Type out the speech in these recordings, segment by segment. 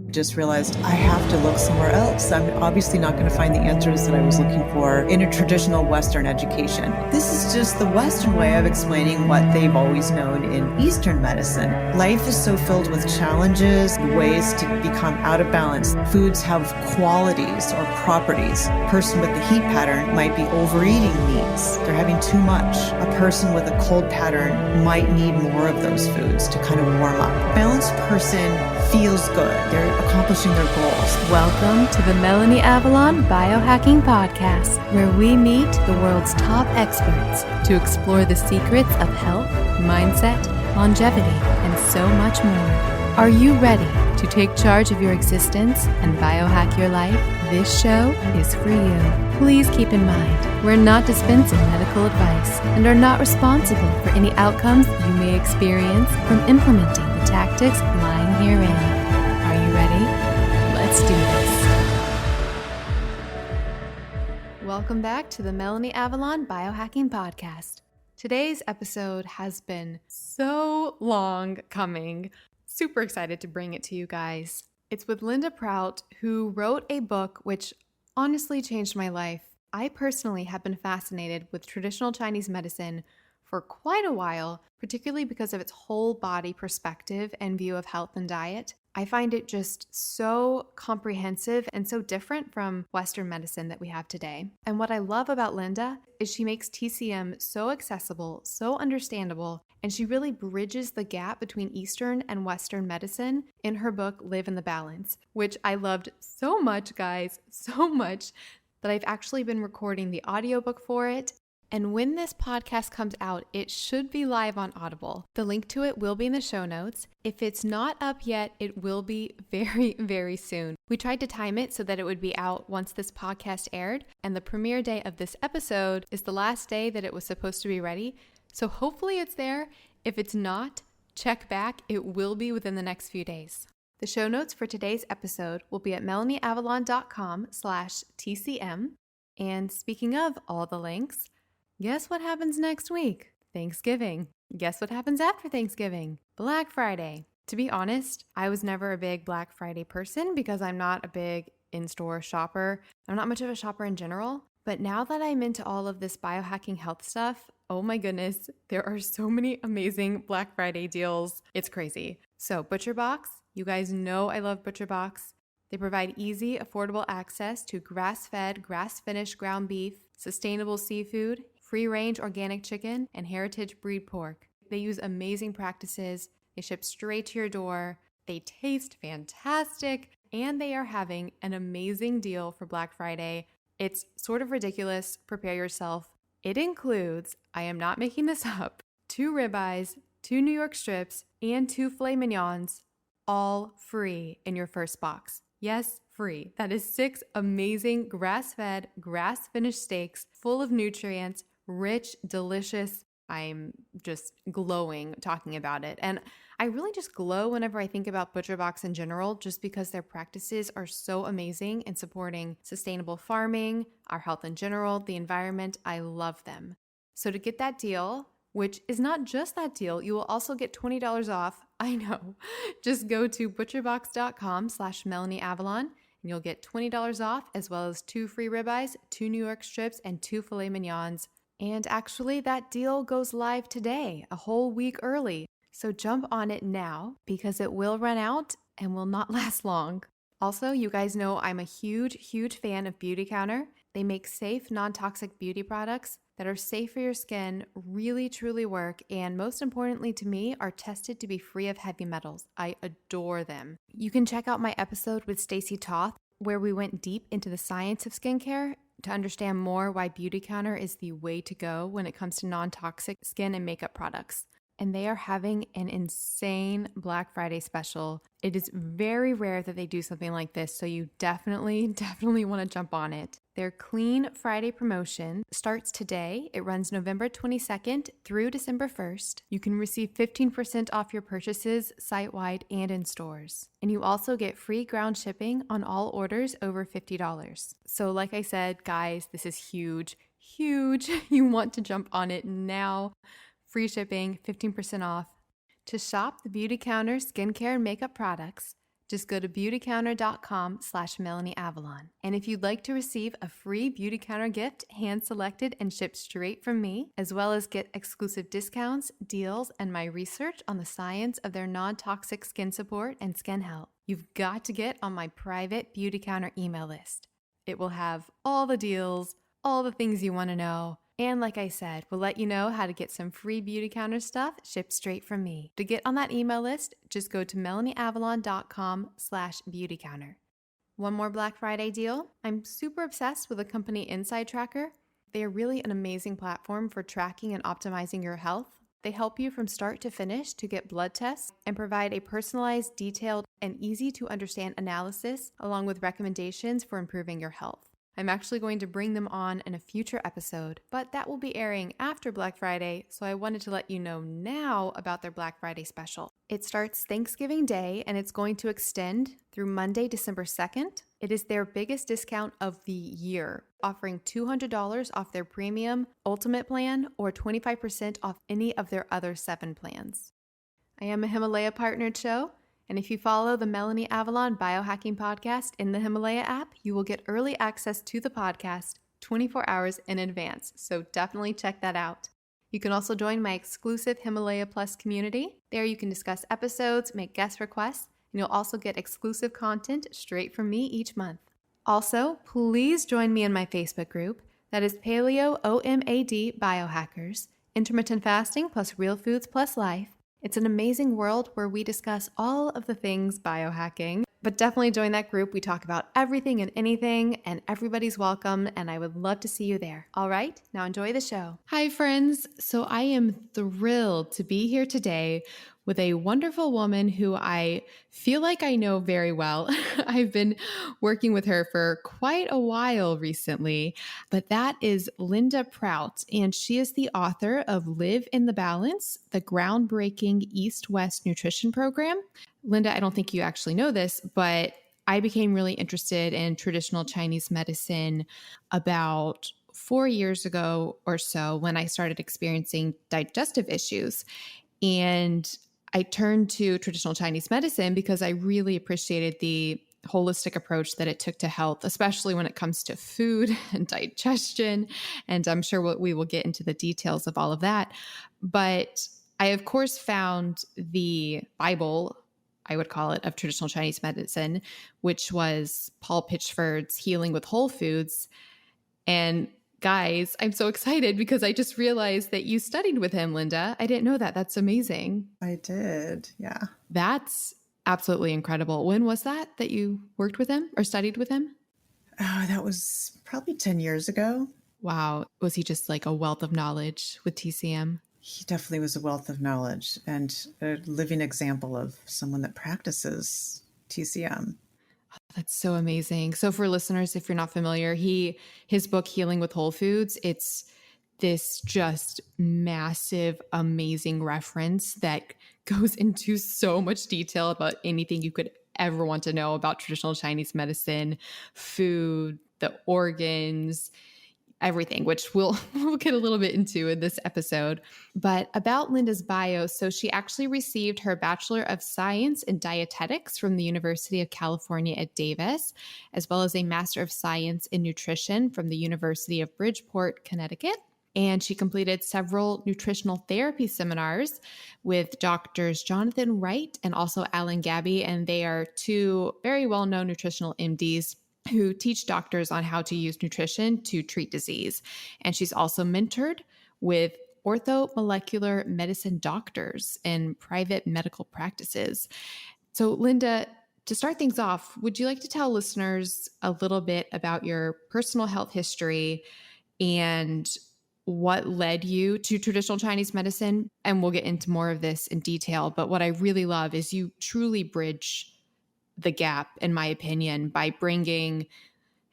Just realized I have to look somewhere else. I'm obviously not going to find the answers that I was looking for in a traditional Western education. This is just the Western way of explaining what they've always known in Eastern medicine. Life is so filled with challenges, ways to become out of balance. Foods have qualities or properties. A person with the heat pattern might be overeating meats. They're having too much. A person with a cold pattern might need more of those foods to kind of warm up. A balanced person feels good. They're accomplishing their goals. Welcome to the Melanie Avalon Biohacking Podcast, where we meet the world's top experts to explore the secrets of health, mindset, longevity, and so much more. Are you ready to take charge of your existence and biohack your life? This show is for you. Please keep in mind, we're not dispensing medical advice and are not responsible for any outcomes you may experience from implementing the tactics lying herein. Are you ready? Let's do this. Welcome back to the Melanie Avalon Biohacking Podcast. Today's episode has been so long coming. Super excited to bring it to you guys. It's with Linda Prout, who wrote a book which honestly changed my life. I personally have been fascinated with traditional Chinese medicine for quite a while, particularly because of its whole body perspective and view of health and diet. I find it just so comprehensive and so different from Western medicine that we have today. And what I love about Linda is she makes TCM so accessible, so understandable, and she really bridges the gap between Eastern and Western medicine in her book, Live in the Balance, which I loved so much, guys, so much, that I've actually been recording the audiobook for it. And when this podcast comes out, it should be live on Audible. The link to it will be in the show notes. If it's not up yet, it will be very, very soon. We tried to time it so that it would be out once this podcast aired, and the premiere day of this episode is the last day that it was supposed to be ready. So hopefully it's there. If it's not, check back. It will be within the next few days. The show notes for today's episode will be at melanieavalon.com/TCM. And speaking of all the links, guess what happens next week? Thanksgiving. Guess what happens after Thanksgiving? Black Friday. To be honest, I was never a big Black Friday person because I'm not a big in-store shopper. I'm not much of a shopper in general. But now that I'm into all of this biohacking health stuff, oh my goodness, there are so many amazing Black Friday deals. It's crazy. So ButcherBox, you guys know I love ButcherBox. They provide easy, affordable access to grass-fed, grass-finished ground beef, sustainable seafood, free-range organic chicken, and heritage breed pork. They use amazing practices. They ship straight to your door. They taste fantastic, and they are having an amazing deal for Black Friday. It's sort of ridiculous. Prepare yourself. It includes, I am not making this up, 2 ribeyes, 2 New York strips, and 2 filet mignons, all free in your first box. Yes, free. That is 6 amazing grass-fed, grass-finished steaks full of nutrients, rich, delicious. I'm just glowing talking about it. And I really just glow whenever I think about ButcherBox in general, just because their practices are so amazing in supporting sustainable farming, our health in general, the environment. I love them. So to get that deal, which is not just that deal, you will also get $20 off. I know. Just go to butcherbox.com/MelanieAvalon and you'll get $20 off, as well as 2 free ribeyes, 2 New York strips, and 2 filet mignons. And actually, that deal goes live today, a whole week early. So jump on it now because it will run out and will not last long. Also, you guys know I'm a huge, huge fan of Beauty Counter. They make safe, non-toxic beauty products that are safe for your skin, really, truly work, and most importantly to me, are tested to be free of heavy metals. I adore them. You can check out my episode with Stacey Toth, where we went deep into the science of skincare to understand more why Beauty Counter is the way to go when it comes to non-toxic skin and makeup products. And they are having an insane Black Friday special. It is very rare that they do something like this, so you definitely want to jump on it. Their Clean Friday promotion starts today. It runs November 22nd through December 1st. You can receive 15% off your purchases site-wide and in stores. And you also get free ground shipping on all orders over $50. So like I said, guys, this is huge. You want to jump on it now. Free shipping, 15% off. To shop the Beauty Counter skincare and makeup products, Just go to beautycounter.com/MelanieAvalon. And if you'd like to receive a free Beauty Counter gift, hand-selected and shipped straight from me, as well as get exclusive discounts, deals, and my research on the science of their non-toxic skin support and skin health, you've got to get on my private Beauty Counter email list. It will have all the deals, all the things you want to know, and like I said, we'll let you know how to get some free Beauty Counter stuff shipped straight from me. To get on that email list, just go to MelanieAvalon.com/beautycounter. One more Black Friday deal. I'm super obsessed with the company Inside Tracker. They are really an amazing platform for tracking and optimizing your health. They help you from start to finish to get blood tests and provide a personalized, detailed, and easy to understand analysis along with recommendations for improving your health. I'm actually going to bring them on in a future episode, but that will be airing after Black Friday, so I wanted to let you know now about their Black Friday special. It starts Thanksgiving Day, and it's going to extend through Monday, December 2nd. It is their biggest discount of the year, offering $200 off their premium ultimate plan or 25% off any of their other 7 plans. I am a Himalaya partnered show, and if you follow the Melanie Avalon Biohacking Podcast in the Himalaya app, you will get early access to the podcast 24 hours in advance, so definitely check that out. You can also join my exclusive Himalaya Plus community. There you can discuss episodes, make guest requests, and you'll also get exclusive content straight from me each month. Also, please join me in my Facebook group. That is Paleo OMAD Biohackers, Intermittent Fasting plus Real Foods plus Life. It's an amazing world where we discuss all of the things biohacking, but definitely join that group. We talk about everything and anything, and everybody's welcome, and I would love to see you there. All right, now enjoy the show. Hi, friends. So I am thrilled to be here today with a wonderful woman who I feel like I know very well. I've been working with her for quite a while recently, but that is Linda Prout, and she is the author of Live in the Balance, the groundbreaking East-West nutrition program. Linda, I don't think you actually know this, but I became really interested in traditional Chinese medicine about 4 years ago or so when I started experiencing digestive issues. And I turned to traditional Chinese medicine because I really appreciated the holistic approach that it took to health, especially when it comes to food and digestion. And I'm sure we will get into the details of all of that. But I, of course, found the Bible, I would call it, of traditional Chinese medicine, which was Paul Pitchford's Healing with Whole Foods. And guys, I'm so excited because I just realized that you studied with him, Linda. I didn't know that. That's amazing. I did. Yeah. That's absolutely incredible. When was that you worked with him or studied with him? Oh, that was probably 10 years ago. Wow. Was he just like a wealth of knowledge with TCM? He definitely was a wealth of knowledge and a living example of someone that practices TCM. That's so amazing. So for listeners, if you're not familiar, his book, Healing with Whole Foods, it's this just massive, amazing reference that goes into so much detail about anything you could ever want to know about traditional Chinese medicine, food, the organs, everything, which we'll get a little bit into in this episode. But about Linda's bio, so she actually received her Bachelor of Science in Dietetics from the University of California at Davis, as well as a Master of Science in Nutrition from the University of Bridgeport, Connecticut. And she completed several nutritional therapy seminars with doctors Jonathan Wright and also Alan Gabby, and they are 2 very well-known nutritional MDs who teach doctors on how to use nutrition to treat disease. And she's also mentored with orthomolecular medicine doctors in private medical practices. So Linda, to start things off, would you like to tell listeners a little bit about your personal health history and what led you to traditional Chinese medicine? And we'll get into more of this in detail. But what I really love is you truly bridge the gap, in my opinion, by bringing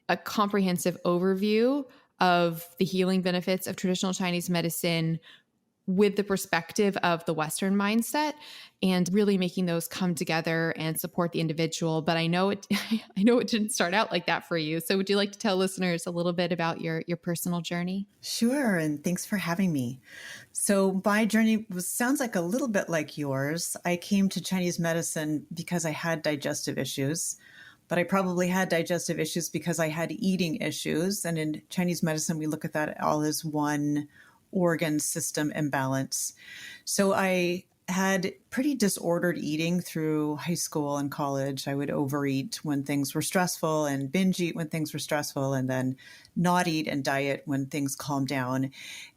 a comprehensive overview of the healing benefits of traditional Chinese medicine with the perspective of the Western mindset and really making those come together and support the individual. But I know it didn't start out like that for you. So would you like to tell listeners a little bit about your personal journey? Sure. And thanks for having me. So my journey sounds like a little bit like yours. I came to Chinese medicine because I had digestive issues, but I probably had digestive issues because I had eating issues. And in Chinese medicine, we look at that all as one organ system imbalance. So I had pretty disordered eating through high school and college. I would overeat when things were stressful and binge eat when things were stressful, and then not eat and diet when things calm down.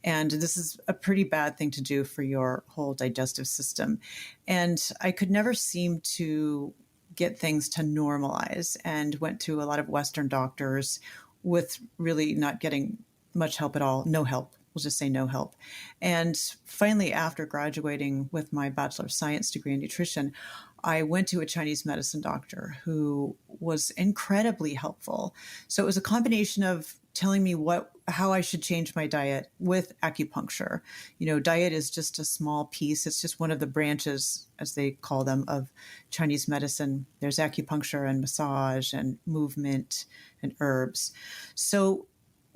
And this is a pretty bad thing to do for your whole digestive system. And I could never seem to get things to normalize, and went to a lot of Western doctors with really not getting much help at all. No help. We'll just say no help. And finally, after graduating with my Bachelor of Science degree in nutrition, I went to a Chinese medicine doctor who was incredibly helpful. So it was a combination of telling me how I should change my diet with acupuncture. Diet is just a small piece. It's just one of the branches, as they call them, of Chinese medicine. There's acupuncture and massage and movement and herbs. So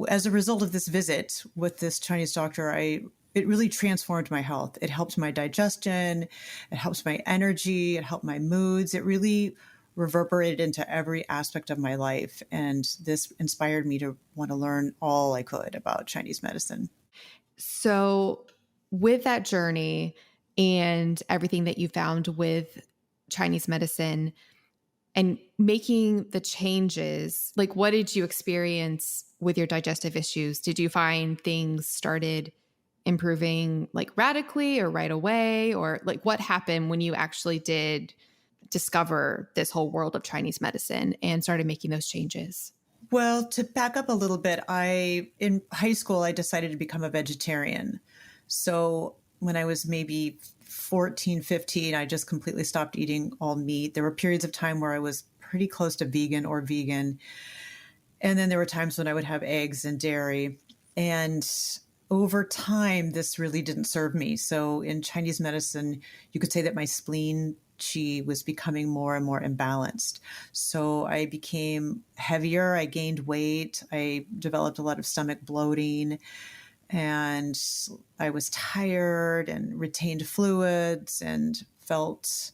as a result of this visit with this Chinese doctor, it really transformed my health. It helped my digestion. It helped my energy. It helped my moods. It really reverberated into every aspect of my life. And this inspired me to want to learn all I could about Chinese medicine. So, with that journey and everything that you found with Chinese medicine and making the changes, like what did you experience with your digestive issues? Did you find things started improving like radically or right away? Or like what happened when you actually did discover this whole world of Chinese medicine and started making those changes? Well, to back up a little bit, in high school, I decided to become a vegetarian. So when I was maybe 14, 15, I just completely stopped eating all meat. There were periods of time where I was pretty close to vegan or vegan. And then there were times when I would have eggs and dairy. And over time, this really didn't serve me. So in Chinese medicine, you could say that my spleen qi was becoming more and more imbalanced. So I became heavier. I gained weight. I developed a lot of stomach bloating. And I was tired and retained fluids and felt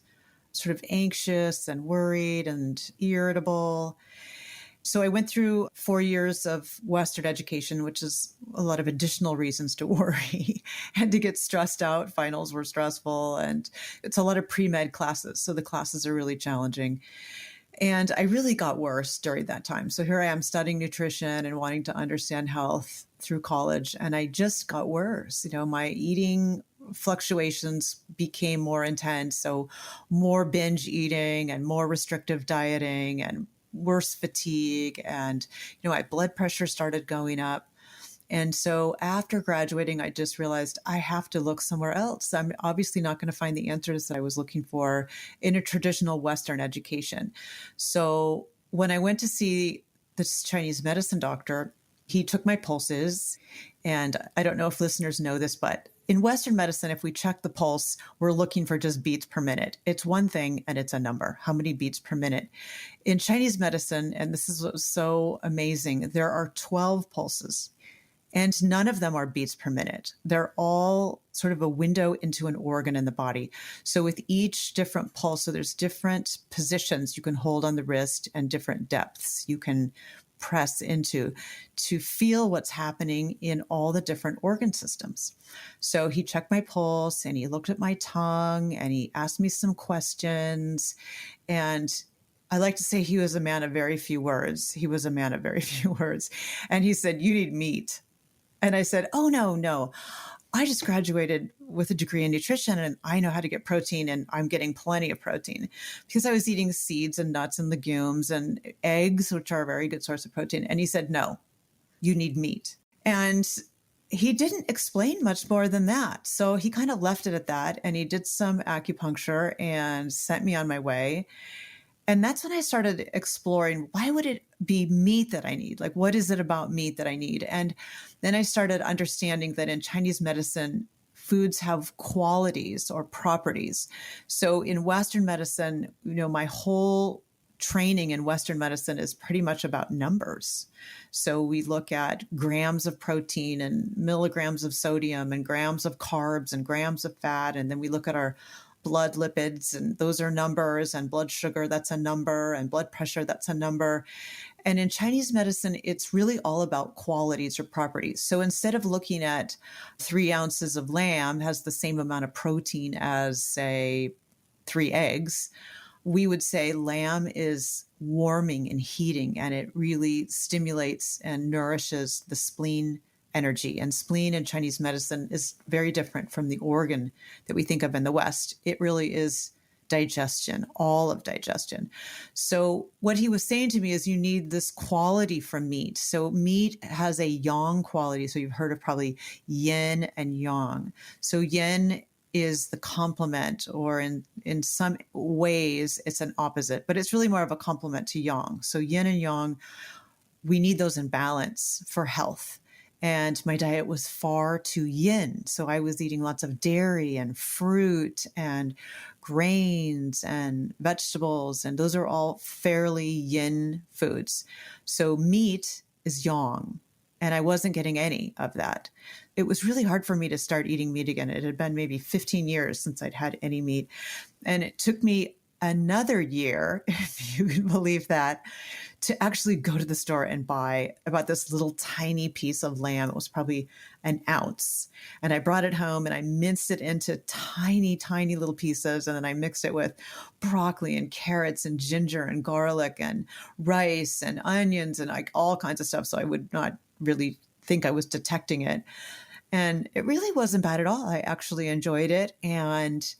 sort of anxious and worried and irritable. So I went through 4 years of Western education, which is a lot of additional reasons to worry and to get stressed out. Finals were stressful, and it's a lot of pre-med classes. So the classes are really challenging. And I really got worse during that time. So here I am studying nutrition and wanting to understand health through college. And I just got worse. My eating fluctuations became more intense. So more binge eating and more restrictive dieting and worse fatigue. And, my blood pressure started going up. And so after graduating, I just realized I have to look somewhere else. I'm obviously not going to find the answers that I was looking for in a traditional Western education. So when I went to see this Chinese medicine doctor, he took my pulses. And I don't know if listeners know this, but in Western medicine, if we check the pulse, we're looking for just beats per minute. It's one thing and it's a number. How many beats per minute? In Chinese medicine, and this is what's so amazing, there are 12 pulses. And none of them are beats per minute. They're all sort of a window into an organ in the body. So with each different pulse, so there's different positions you can hold on the wrist and different depths you can press into to feel what's happening in all the different organ systems. So he checked my pulse and he looked at my tongue and he asked me some questions. And I like to say he was a man of very few words. He was a man of very few words. And he said, "You need meat." And I said, "Oh, no. I just graduated with a degree in nutrition and I know how to get protein, and I'm getting plenty of protein," because I was eating seeds and nuts and legumes and eggs, which are a very good source of protein. And he said, "No, you need meat." And he didn't explain much more than that. So he kind of left it at that. And he did some acupuncture and sent me on my way. And that's when I started exploring, why would it be meat that I need? Like, what is it about meat that I need? And then I started understanding that in Chinese medicine, foods have qualities or properties. So in Western medicine, my whole training in Western medicine is pretty much about numbers. So we look at grams of protein and milligrams of sodium and grams of carbs and grams of fat. And then we look at our blood lipids, and those are numbers, and blood sugar, that's a number, and blood pressure, that's a number. And in Chinese medicine, it's really all about qualities or properties. So instead of looking at 3 ounces of lamb has the same amount of protein as, say, 3 eggs, we would say lamb is warming and heating, and it really stimulates and nourishes the spleen energy. And spleen in Chinese medicine is very different from the organ that we think of in the West. It really is digestion, all of digestion. So what he was saying to me is you need this quality from meat. So meat has a yang quality. So you've heard of probably yin and yang. So yin is the complement, or in some ways it's an opposite, but it's really more of a complement to yang. So yin and yang, we need those in balance for health. And my diet was far too yin. So I was eating lots of dairy and fruit and grains and vegetables, and those are all fairly yin foods. So meat is yang, and I wasn't getting any of that. It was really hard for me to start eating meat again. It had been maybe 15 years since I'd had any meat. And it took me another year, if you can believe that, to actually go to the store and buy about this little tiny piece of lamb. It was probably an ounce. And I brought it home and I minced it into tiny, tiny little pieces. And then I mixed it with broccoli and carrots and ginger and garlic and rice and onions and like all kinds of stuff. So I would not really think I was detecting it. And it really wasn't bad at all. I actually enjoyed it. And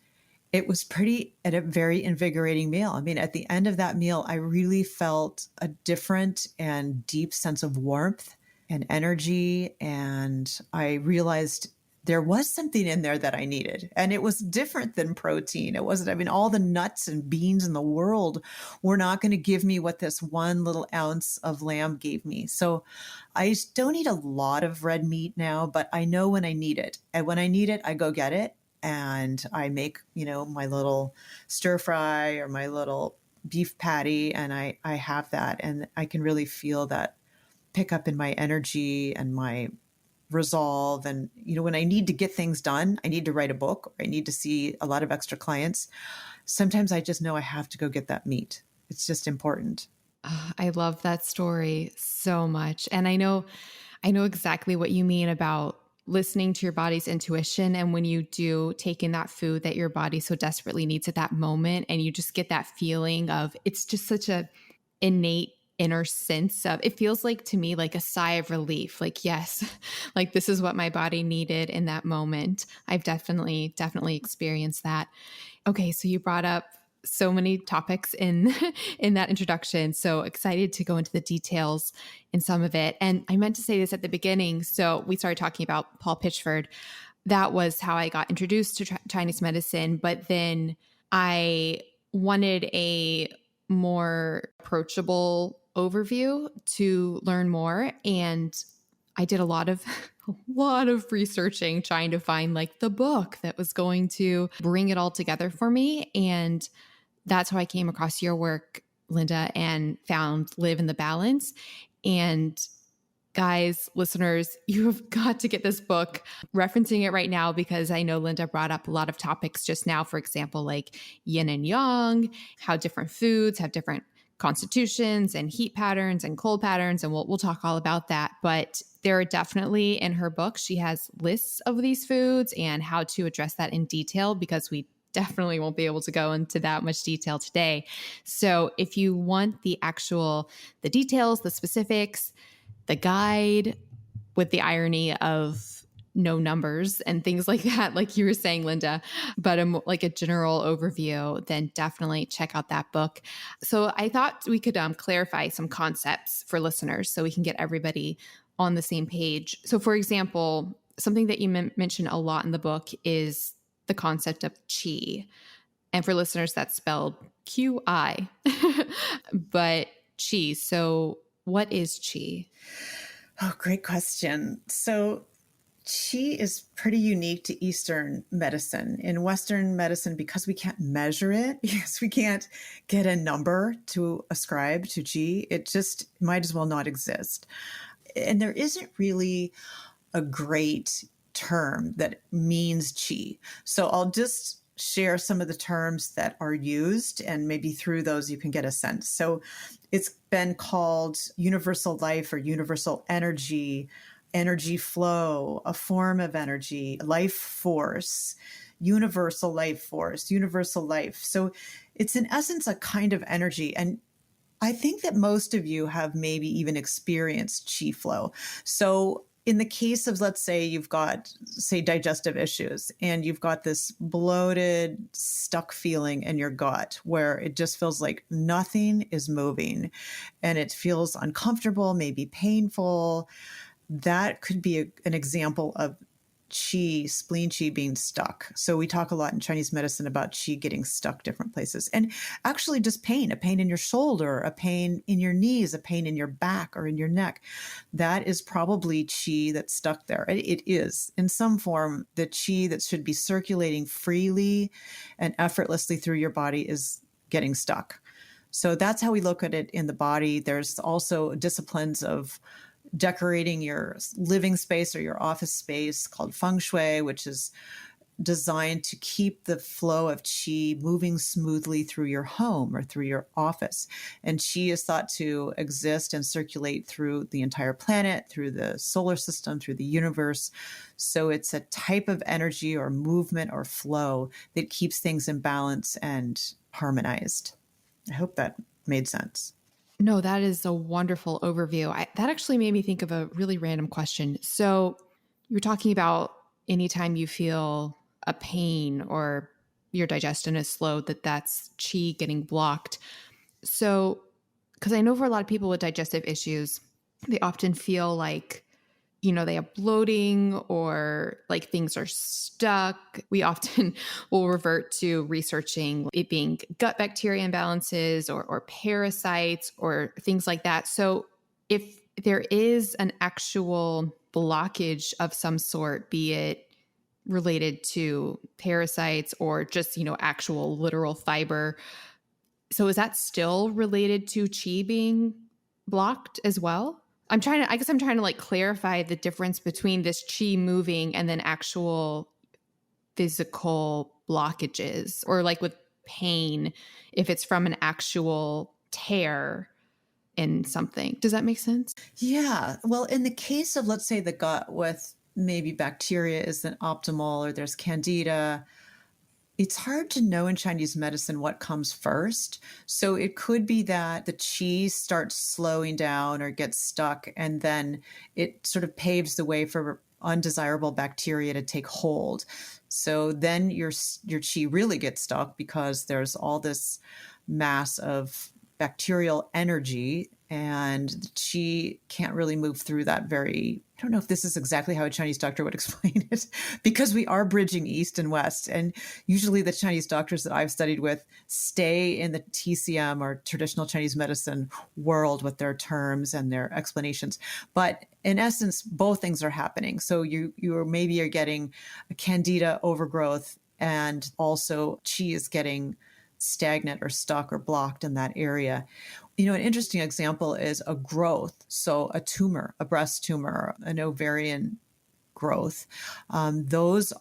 it was a very invigorating meal. I mean, at the end of that meal, I really felt a different and deep sense of warmth and energy. And I realized there was something in there that I needed. And it was different than protein. It wasn't, I mean, all the nuts and beans in the world were not going to give me what this one little ounce of lamb gave me. So I don't eat a lot of red meat now, but I know when I need it. And when I need it, I go get it. And I make, my little stir fry or my little beef patty, and I have that. And I can really feel that pick up in my energy and my resolve. And, when I need to get things done, I need to write a book, or I need to see a lot of extra clients. Sometimes I just know I have to go get that meat. It's just important. I love that story so much. And I know exactly what you mean about listening to your body's intuition. And when you do take in that food that your body so desperately needs at that moment, and you just get that feeling of, it's just such a innate inner sense of, it feels like to me, like a sigh of relief. Like, yes, like this is what my body needed in that moment. I've definitely experienced that. Okay. So you brought up so many topics in that introduction. So excited to go into the details in some of it. And I meant to say this at the beginning. So we started talking about Paul Pitchford. That was how I got introduced to Chinese medicine. But then I wanted a more approachable overview to learn more. And I did a lot of researching, trying to find like the book that was going to bring it all together for me. And that's how I came across your work, Linda, and found Live in the Balance. And guys, listeners, you have got to get this book. Referencing it right now because I know Linda brought up a lot of topics just now, for example, like yin and yang, how different foods have different constitutions and heat patterns and cold patterns. And we'll talk all about that. But there are definitely in her book, she has lists of these foods and how to address that in detail, because we definitely won't be able to go into that much detail today. So if you want the details, the specifics, the guide with the irony of no numbers and things like that, like you were saying, Linda, but like a general overview, then definitely check out that book. So I thought we could clarify some concepts for listeners so we can get everybody on the same page. So for example, something that you mentioned a lot in the book is the concept of qi. And for listeners, that's spelled Qi, but qi. So what is qi? Oh, great question. So Qi is pretty unique to Eastern medicine. In Western medicine, because we can't measure it, because we can't get a number to ascribe to Qi, it just might as well not exist. And there isn't really a great term that means Qi. So I'll just share some of the terms that are used, and maybe through those you can get a sense. So it's been called universal life or universal energy, energy flow, a form of energy, life force, universal life. So it's in essence a kind of energy. And I think that most of you have maybe even experienced chi flow. So in the case of, let's say you've got, say, digestive issues and you've got this bloated, stuck feeling in your gut where it just feels like nothing is moving and it feels uncomfortable, maybe painful, that could be an example of qi, spleen qi being stuck. So we talk a lot in Chinese medicine about qi getting stuck different places. And actually just pain, a pain in your shoulder, a pain in your knees, a pain in your back or in your neck. That is probably qi that's stuck there. It is in some form the qi that should be circulating freely and effortlessly through your body is getting stuck. So that's how we look at it in the body. There's also disciplines of decorating your living space or your office space called feng shui, which is designed to keep the flow of qi moving smoothly through your home or through your office. And qi is thought to exist and circulate through the entire planet, through the solar system, through the universe. So it's a type of energy or movement or flow that keeps things in balance and harmonized. I hope that made sense. No, that is a wonderful overview. That actually made me think of a really random question. So you're talking about anytime you feel a pain or your digestion is slowed, that's qi getting blocked. So, because I know for a lot of people with digestive issues, they often feel like, they have bloating or like things are stuck. We often will revert to researching it being gut bacteria imbalances or parasites or things like that. So if there is an actual blockage of some sort, be it related to parasites or just, actual literal fiber, so is that still related to qi being blocked as well? I'm trying to like clarify the difference between this qi moving and then actual physical blockages, or like with pain, if it's from an actual tear in something. Does that make sense? Yeah. Well, in the case of, let's say, the gut with maybe bacteria isn't optimal or there's candida, it's hard to know in Chinese medicine what comes first. So it could be that the qi starts slowing down or gets stuck, and then it sort of paves the way for undesirable bacteria to take hold. So then your qi really gets stuck because there's all this mass of bacterial energy, and the qi can't really move through that I don't know if this is exactly how a Chinese doctor would explain it, because we are bridging East and West. And usually the Chinese doctors that I've studied with stay in the TCM or traditional Chinese medicine world with their terms and their explanations. But in essence, both things are happening. So you maybe are getting a candida overgrowth, and also qi is getting stagnant or stuck or blocked in that area. An interesting example is a growth. So a tumor, a breast tumor, an ovarian growth, those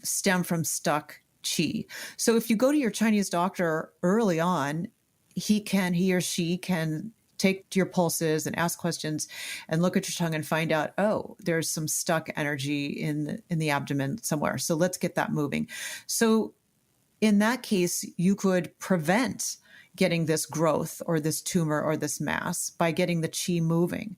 stem from stuck qi. So if you go to your Chinese doctor early on, he or she can take your pulses and ask questions and look at your tongue and find out, oh, there's some stuck energy in the abdomen somewhere. So let's get that moving. So in that case, you could prevent getting this growth or this tumor or this mass by getting the qi moving.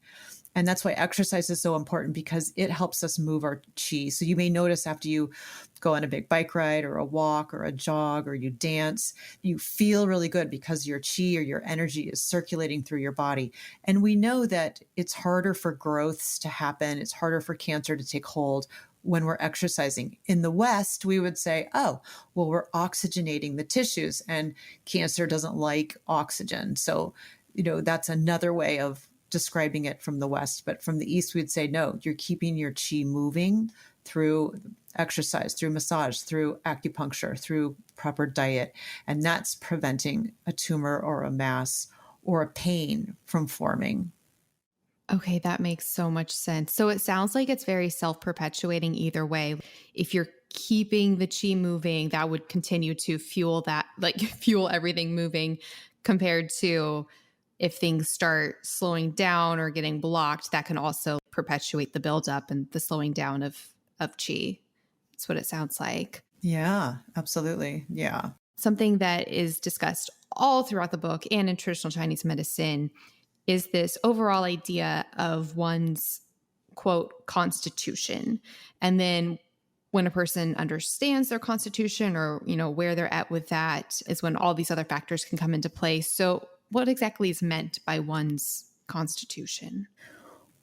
And that's why exercise is so important, because it helps us move our qi. So you may notice after you go on a big bike ride or a walk or a jog or you dance, you feel really good because your qi or your energy is circulating through your body. And we know that it's harder for growths to happen. It's harder for cancer to take hold when we're exercising. In the West, we would say, oh, well, we're oxygenating the tissues and cancer doesn't like oxygen. So, that's another way of describing it from the West, but from the East, we'd say, no, you're keeping your chi moving through exercise, through massage, through acupuncture, through proper diet. And that's preventing a tumor or a mass or a pain from forming. Okay, that makes so much sense. So it sounds like it's very self-perpetuating either way. If you're keeping the chi moving, that would continue to fuel that, like fuel everything moving, compared to if things start slowing down or getting blocked, that can also perpetuate the buildup and the slowing down of chi. That's what it sounds like. Yeah, absolutely. Yeah. Something that is discussed all throughout the book and in traditional Chinese medicine is this overall idea of one's quote constitution. And then when a person understands their constitution, or where they're at with that, is when all these other factors can come into play. So what exactly is meant by one's constitution?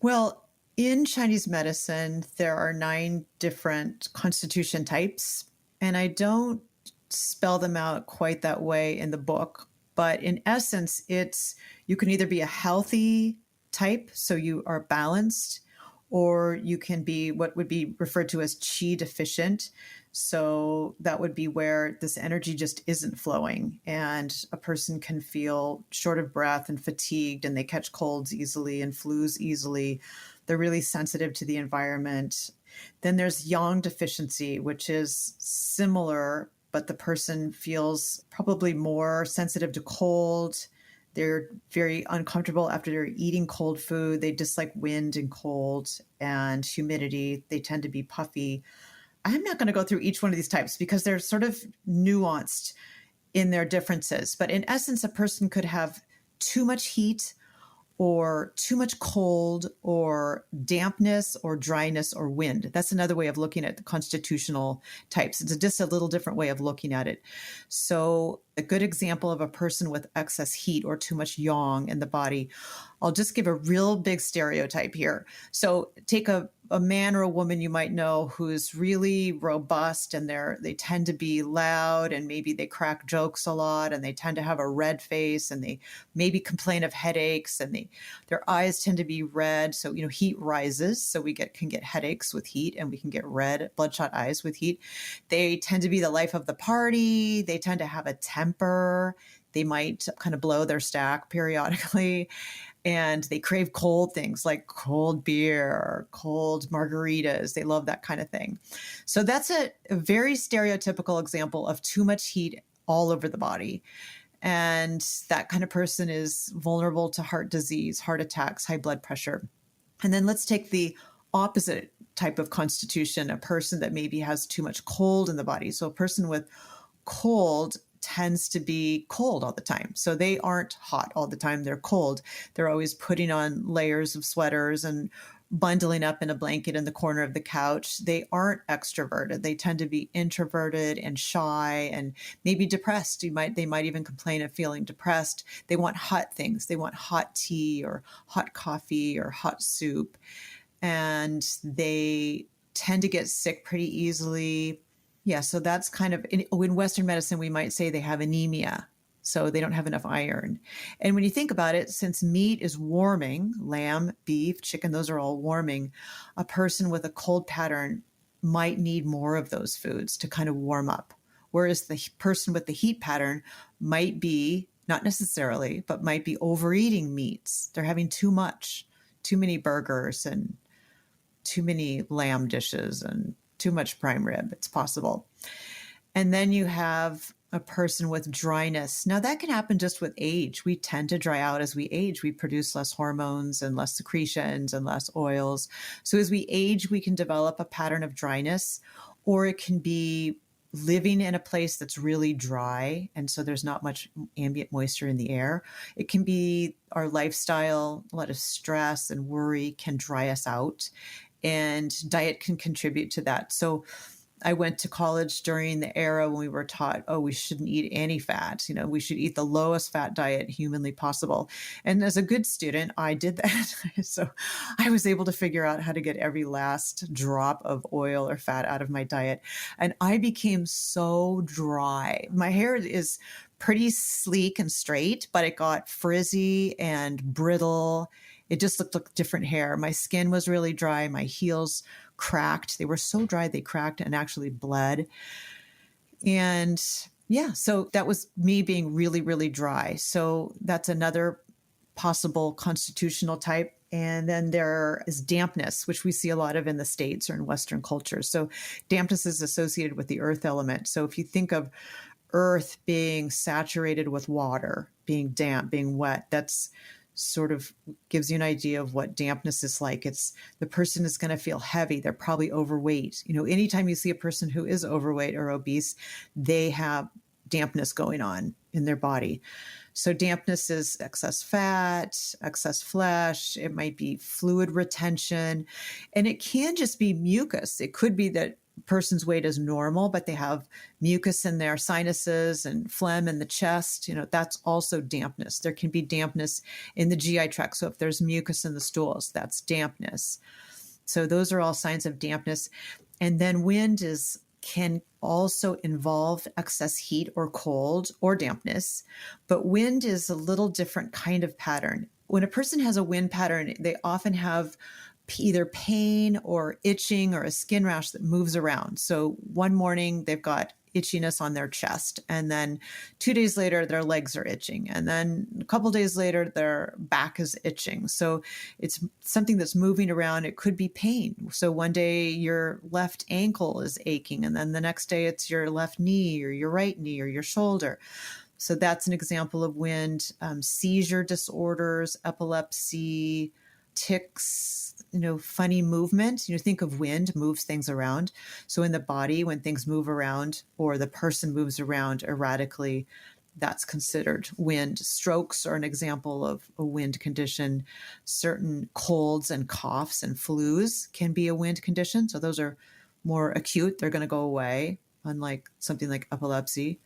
Well, in Chinese medicine, there are 9 different constitution types, and I don't spell them out quite that way in the book. But in essence, you can either be a healthy type, so you are balanced, or you can be what would be referred to as qi deficient. So that would be where this energy just isn't flowing, and a person can feel short of breath and fatigued, and they catch colds easily and flus easily. They're really sensitive to the environment. Then there's yang deficiency, which is similar, but the person feels probably more sensitive to cold. They're very uncomfortable after they're eating cold food. They dislike wind and cold and humidity. They tend to be puffy. I'm not going to go through each one of these types because they're sort of nuanced in their differences. But in essence, a person could have too much heat or too much cold or dampness or dryness or wind. That's another way of looking at the constitutional types. It's just a little different way of looking at it. So a good example of a person with excess heat or too much yang in the body, I'll just give a real big stereotype here. So take a man or a woman you might know who's really robust, and they tend to be loud, and maybe they crack jokes a lot, and they tend to have a red face, and they maybe complain of headaches, and their eyes tend to be red. So, heat rises. So we can get headaches with heat, and we can get red bloodshot eyes with heat. They tend to be the life of the party. They tend to have a temper. They might kind of blow their stack periodically. And they crave cold things like cold beer, cold margaritas. They love that kind of thing. So that's a very stereotypical example of too much heat all over the body. And that kind of person is vulnerable to heart disease, heart attacks, high blood pressure. And then let's take the opposite type of constitution, a person that maybe has too much cold in the body. So a person with cold tends to be cold all the time. So they aren't hot all the time. They're cold. They're always putting on layers of sweaters and bundling up in a blanket in the corner of the couch. They aren't extroverted. They tend to be introverted and shy and maybe depressed. They might even complain of feeling depressed. They want hot things. They want hot tea or hot coffee or hot soup. And they tend to get sick pretty easily. Yeah, so that's kind of, in Western medicine, we might say they have anemia, so they don't have enough iron. And when you think about it, since meat is warming, lamb, beef, chicken, those are all warming, a person with a cold pattern might need more of those foods to kind of warm up. Whereas the person with the heat pattern might be, not necessarily, but might be overeating meats. They're having too many burgers and too many lamb dishes and too much prime rib. It's possible. And then you have a person with dryness. Now that can happen just with age. We tend to dry out as we age. We produce less hormones and less secretions and less oils. So as we age, we can develop a pattern of dryness, or it can be living in a place that's really dry, and so there's not much ambient moisture in the air. It can be our lifestyle, a lot of stress and worry can dry us out, and diet can contribute to that. So I went to college during the era when we were taught, we shouldn't eat any fat. We should eat the lowest fat diet humanly possible. And as a good student, I did that. So I was able to figure out how to get every last drop of oil or fat out of my diet. And I became so dry. My hair is pretty sleek and straight, but it got frizzy and brittle It just looked like different hair. My skin was really dry. My heels cracked. They were so dry, they cracked and actually bled. And yeah, so that was me being really, really dry. So that's another possible constitutional type. And then there is dampness, which we see a lot of in the States or in Western cultures. So dampness is associated with the earth element. So if you think of earth being saturated with water, being damp, being wet, that's sort of gives you an idea of what dampness is like. It's the person is going to feel heavy. They're probably overweight. Anytime you see a person who is overweight or obese, they have dampness going on in their body. So dampness is excess fat, excess flesh. It might be fluid retention, and it can just be mucus. It could be that person's weight is normal, but they have mucus in their sinuses and phlegm in the chest. That's also dampness. There can be dampness in the GI tract. So if there's mucus in the stools, that's dampness. So those are all signs of dampness. And then wind can also involve excess heat or cold or dampness, but wind is a little different kind of pattern. When a person has a wind pattern, they often have either pain or itching or a skin rash that moves around. So one morning they've got itchiness on their chest, and then 2 days later their legs are itching, and then a couple days later their back is itching. So it's something that's moving around. It could be pain. So one day your left ankle is aching, and then the next day it's your left knee or your right knee or your shoulder. So that's an example of wind. Seizure disorders, epilepsy, tics, funny movement. Think of wind moves things around. So in the body, when things move around or the person moves around erratically, that's considered wind. Strokes are an example of a wind condition. Certain colds and coughs and flus can be a wind condition. So those are more acute. They're going to go away, unlike something like epilepsy.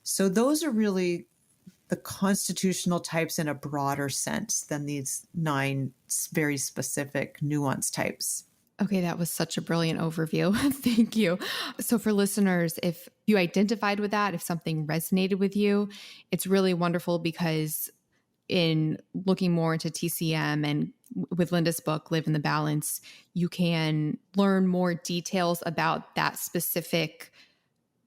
So those are really the constitutional types in a broader sense than these 9 very specific nuanced types. Okay, that was such a brilliant overview. Thank you. So for listeners, if you identified with that, if something resonated with you, it's really wonderful because in looking more into TCM and with Linda's book, Live in the Balance, you can learn more details about that specific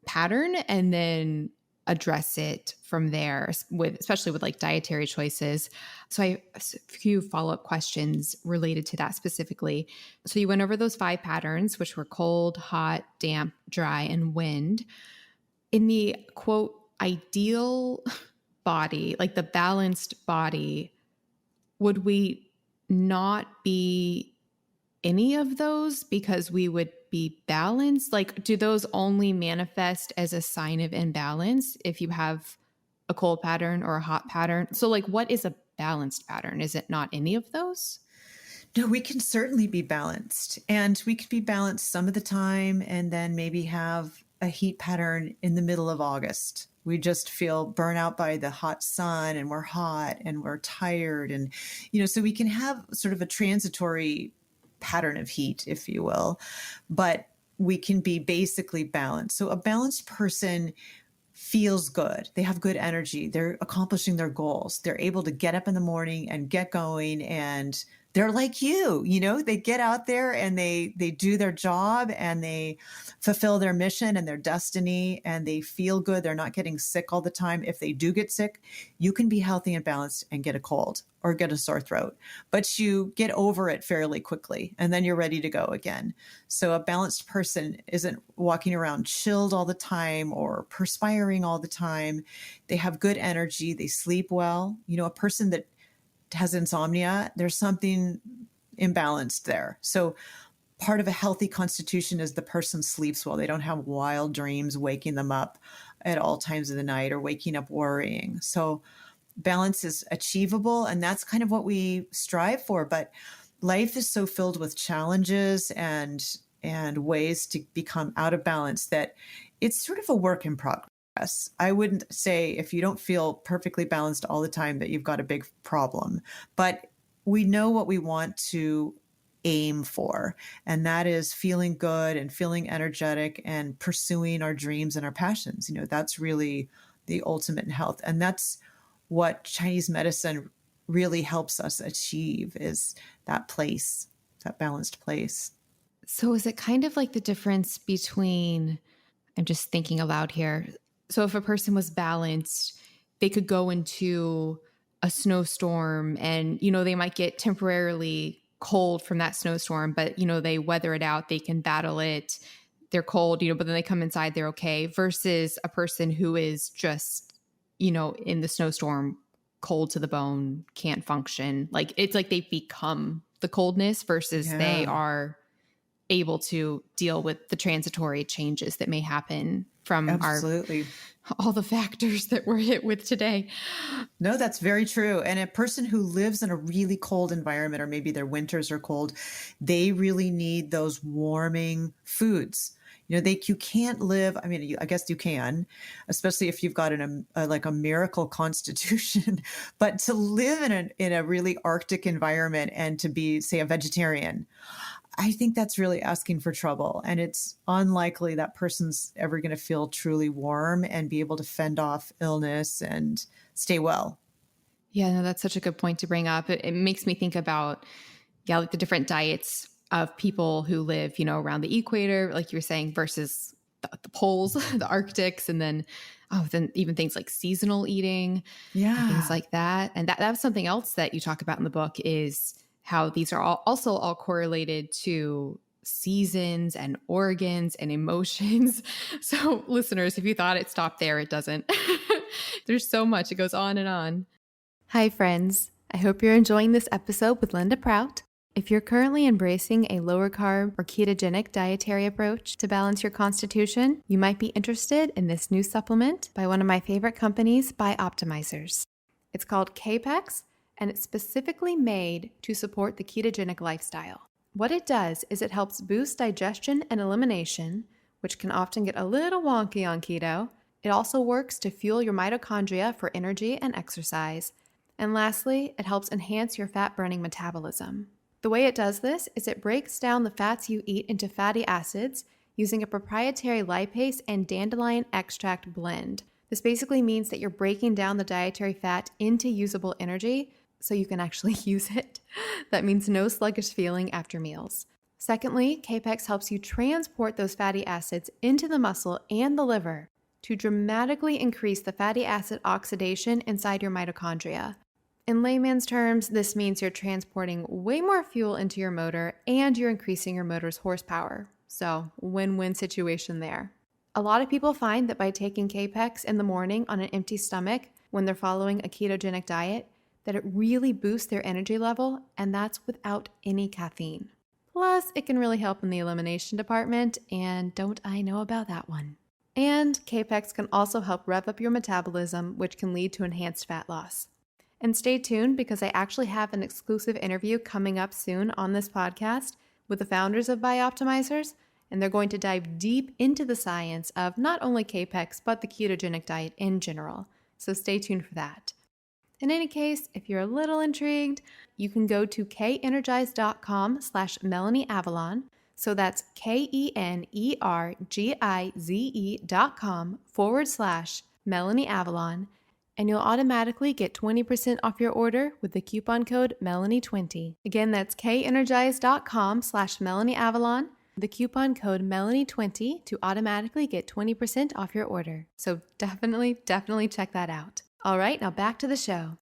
pattern and then address it from there, especially with like dietary choices. So I have a few follow-up questions related to that specifically. So you went over those 5 patterns, which were cold, hot, damp, dry, and wind. In the quote, ideal body, like the balanced body, would we not be any of those because we would be balanced? Like, do those only manifest as a sign of imbalance if you have a cold pattern or a hot pattern? So like, what is a balanced pattern? Is it not any of those? No, we can certainly be balanced, and we can be balanced some of the time and then maybe have a heat pattern in the middle of August. We just feel burnt out by the hot sun and we're hot and we're tired. And, so we can have sort of a transitory pattern of heat, if you will, but we can be basically balanced. So a balanced person feels good. They have good energy. They're accomplishing their goals. They're able to get up in the morning and get going, and they're like you, they get out there and they do their job and they fulfill their mission and their destiny, and they feel good. They're not getting sick all the time. If they do get sick, you can be healthy and balanced and get a cold or get a sore throat, but you get over it fairly quickly and then you're ready to go again. So a balanced person isn't walking around chilled all the time or perspiring all the time. They have good energy. They sleep well. A person that has insomnia, there's something imbalanced there. So part of a healthy constitution is the person sleeps well. They don't have wild dreams waking them up at all times of the night or waking up worrying. So balance is achievable, and that's kind of what we strive for. But life is so filled with challenges and ways to become out of balance that it's sort of a work in progress. I wouldn't say if you don't feel perfectly balanced all the time that you've got a big problem, but we know what we want to aim for, and that is feeling good and feeling energetic and pursuing our dreams and our passions. That's really the ultimate in health. And that's what Chinese medicine really helps us achieve is that place, that balanced place. So is it kind of like the difference between, I'm just thinking aloud here. So if a person was balanced, they could go into a snowstorm and, they might get temporarily cold from that snowstorm, but, they weather it out, they can battle it. They're cold, but then they come inside, they're okay, versus a person who is just, in the snowstorm, cold to the bone, can't function. Like it's like they've become the coldness versus they are able to deal with the transitory changes that may happen from Absolutely. all the factors that we're hit with today. No, that's very true. And a person who lives in a really cold environment, or maybe their winters are cold, they really need those warming foods. You can't live. I mean, I guess you can, especially if you've got like a miracle constitution. But to live in a really Arctic environment and to be, say, a vegetarian, I think that's really asking for trouble. And it's unlikely that person's ever going to feel truly warm and be able to fend off illness and stay well. Yeah, no, that's such a good point to bring up. It makes me think about, like the different diets of people who live, around the equator, like you were saying, versus the poles, the Arctics, and then even things like seasonal eating, and things like that. And that was something else that you talk about in the book, is how these are also all correlated to seasons and organs and emotions. So listeners, if you thought it stopped there, it doesn't. There's so much. It goes on and on. Hi, friends. I hope you're enjoying this episode with Linda Prout. If you're currently embracing a lower carb or ketogenic dietary approach to balance your constitution, you might be interested in this new supplement by one of my favorite companies, Bioptimizers. It's called Capex, and it's specifically made to support the ketogenic lifestyle. What it does is it helps boost digestion and elimination, which can often get a little wonky on keto. It also works to fuel your mitochondria for energy and exercise. And lastly, it helps enhance your fat-burning metabolism. The way it does this is it breaks down the fats you eat into fatty acids using a proprietary lipase and dandelion extract blend. This basically means that you're breaking down the dietary fat into usable energy so you can actually use it. That means no sluggish feeling after meals. Secondly, Capex helps you transport those fatty acids into the muscle and the liver to dramatically increase the fatty acid oxidation inside your mitochondria. In layman's terms, this means you're transporting way more fuel into your motor and you're increasing your motor's horsepower. So, win-win situation there. A lot of people find that by taking Capex in the morning on an empty stomach when they're following a ketogenic diet, that it really boosts their energy level, and that's without any caffeine. Plus, it can really help in the elimination department, and don't I know about that one. And Capex can also help rev up your metabolism, which can lead to enhanced fat loss. And stay tuned, because I actually have an exclusive interview coming up soon on this podcast with the founders of Bioptimizers, and they're going to dive deep into the science of not only Capex, but the ketogenic diet in general. So stay tuned for that. In any case, if you're a little intrigued, you can go to kenergize.com/MelanieAvalon. So that's KENERGIZE.com/MelanieAvalon. And you'll automatically get 20% off your order with the coupon code Melanie20. Again, that's kenergize.com/MelanieAvalon. The coupon code Melanie20 to automatically get 20% off your order. So definitely check that out. All right, now back to the show.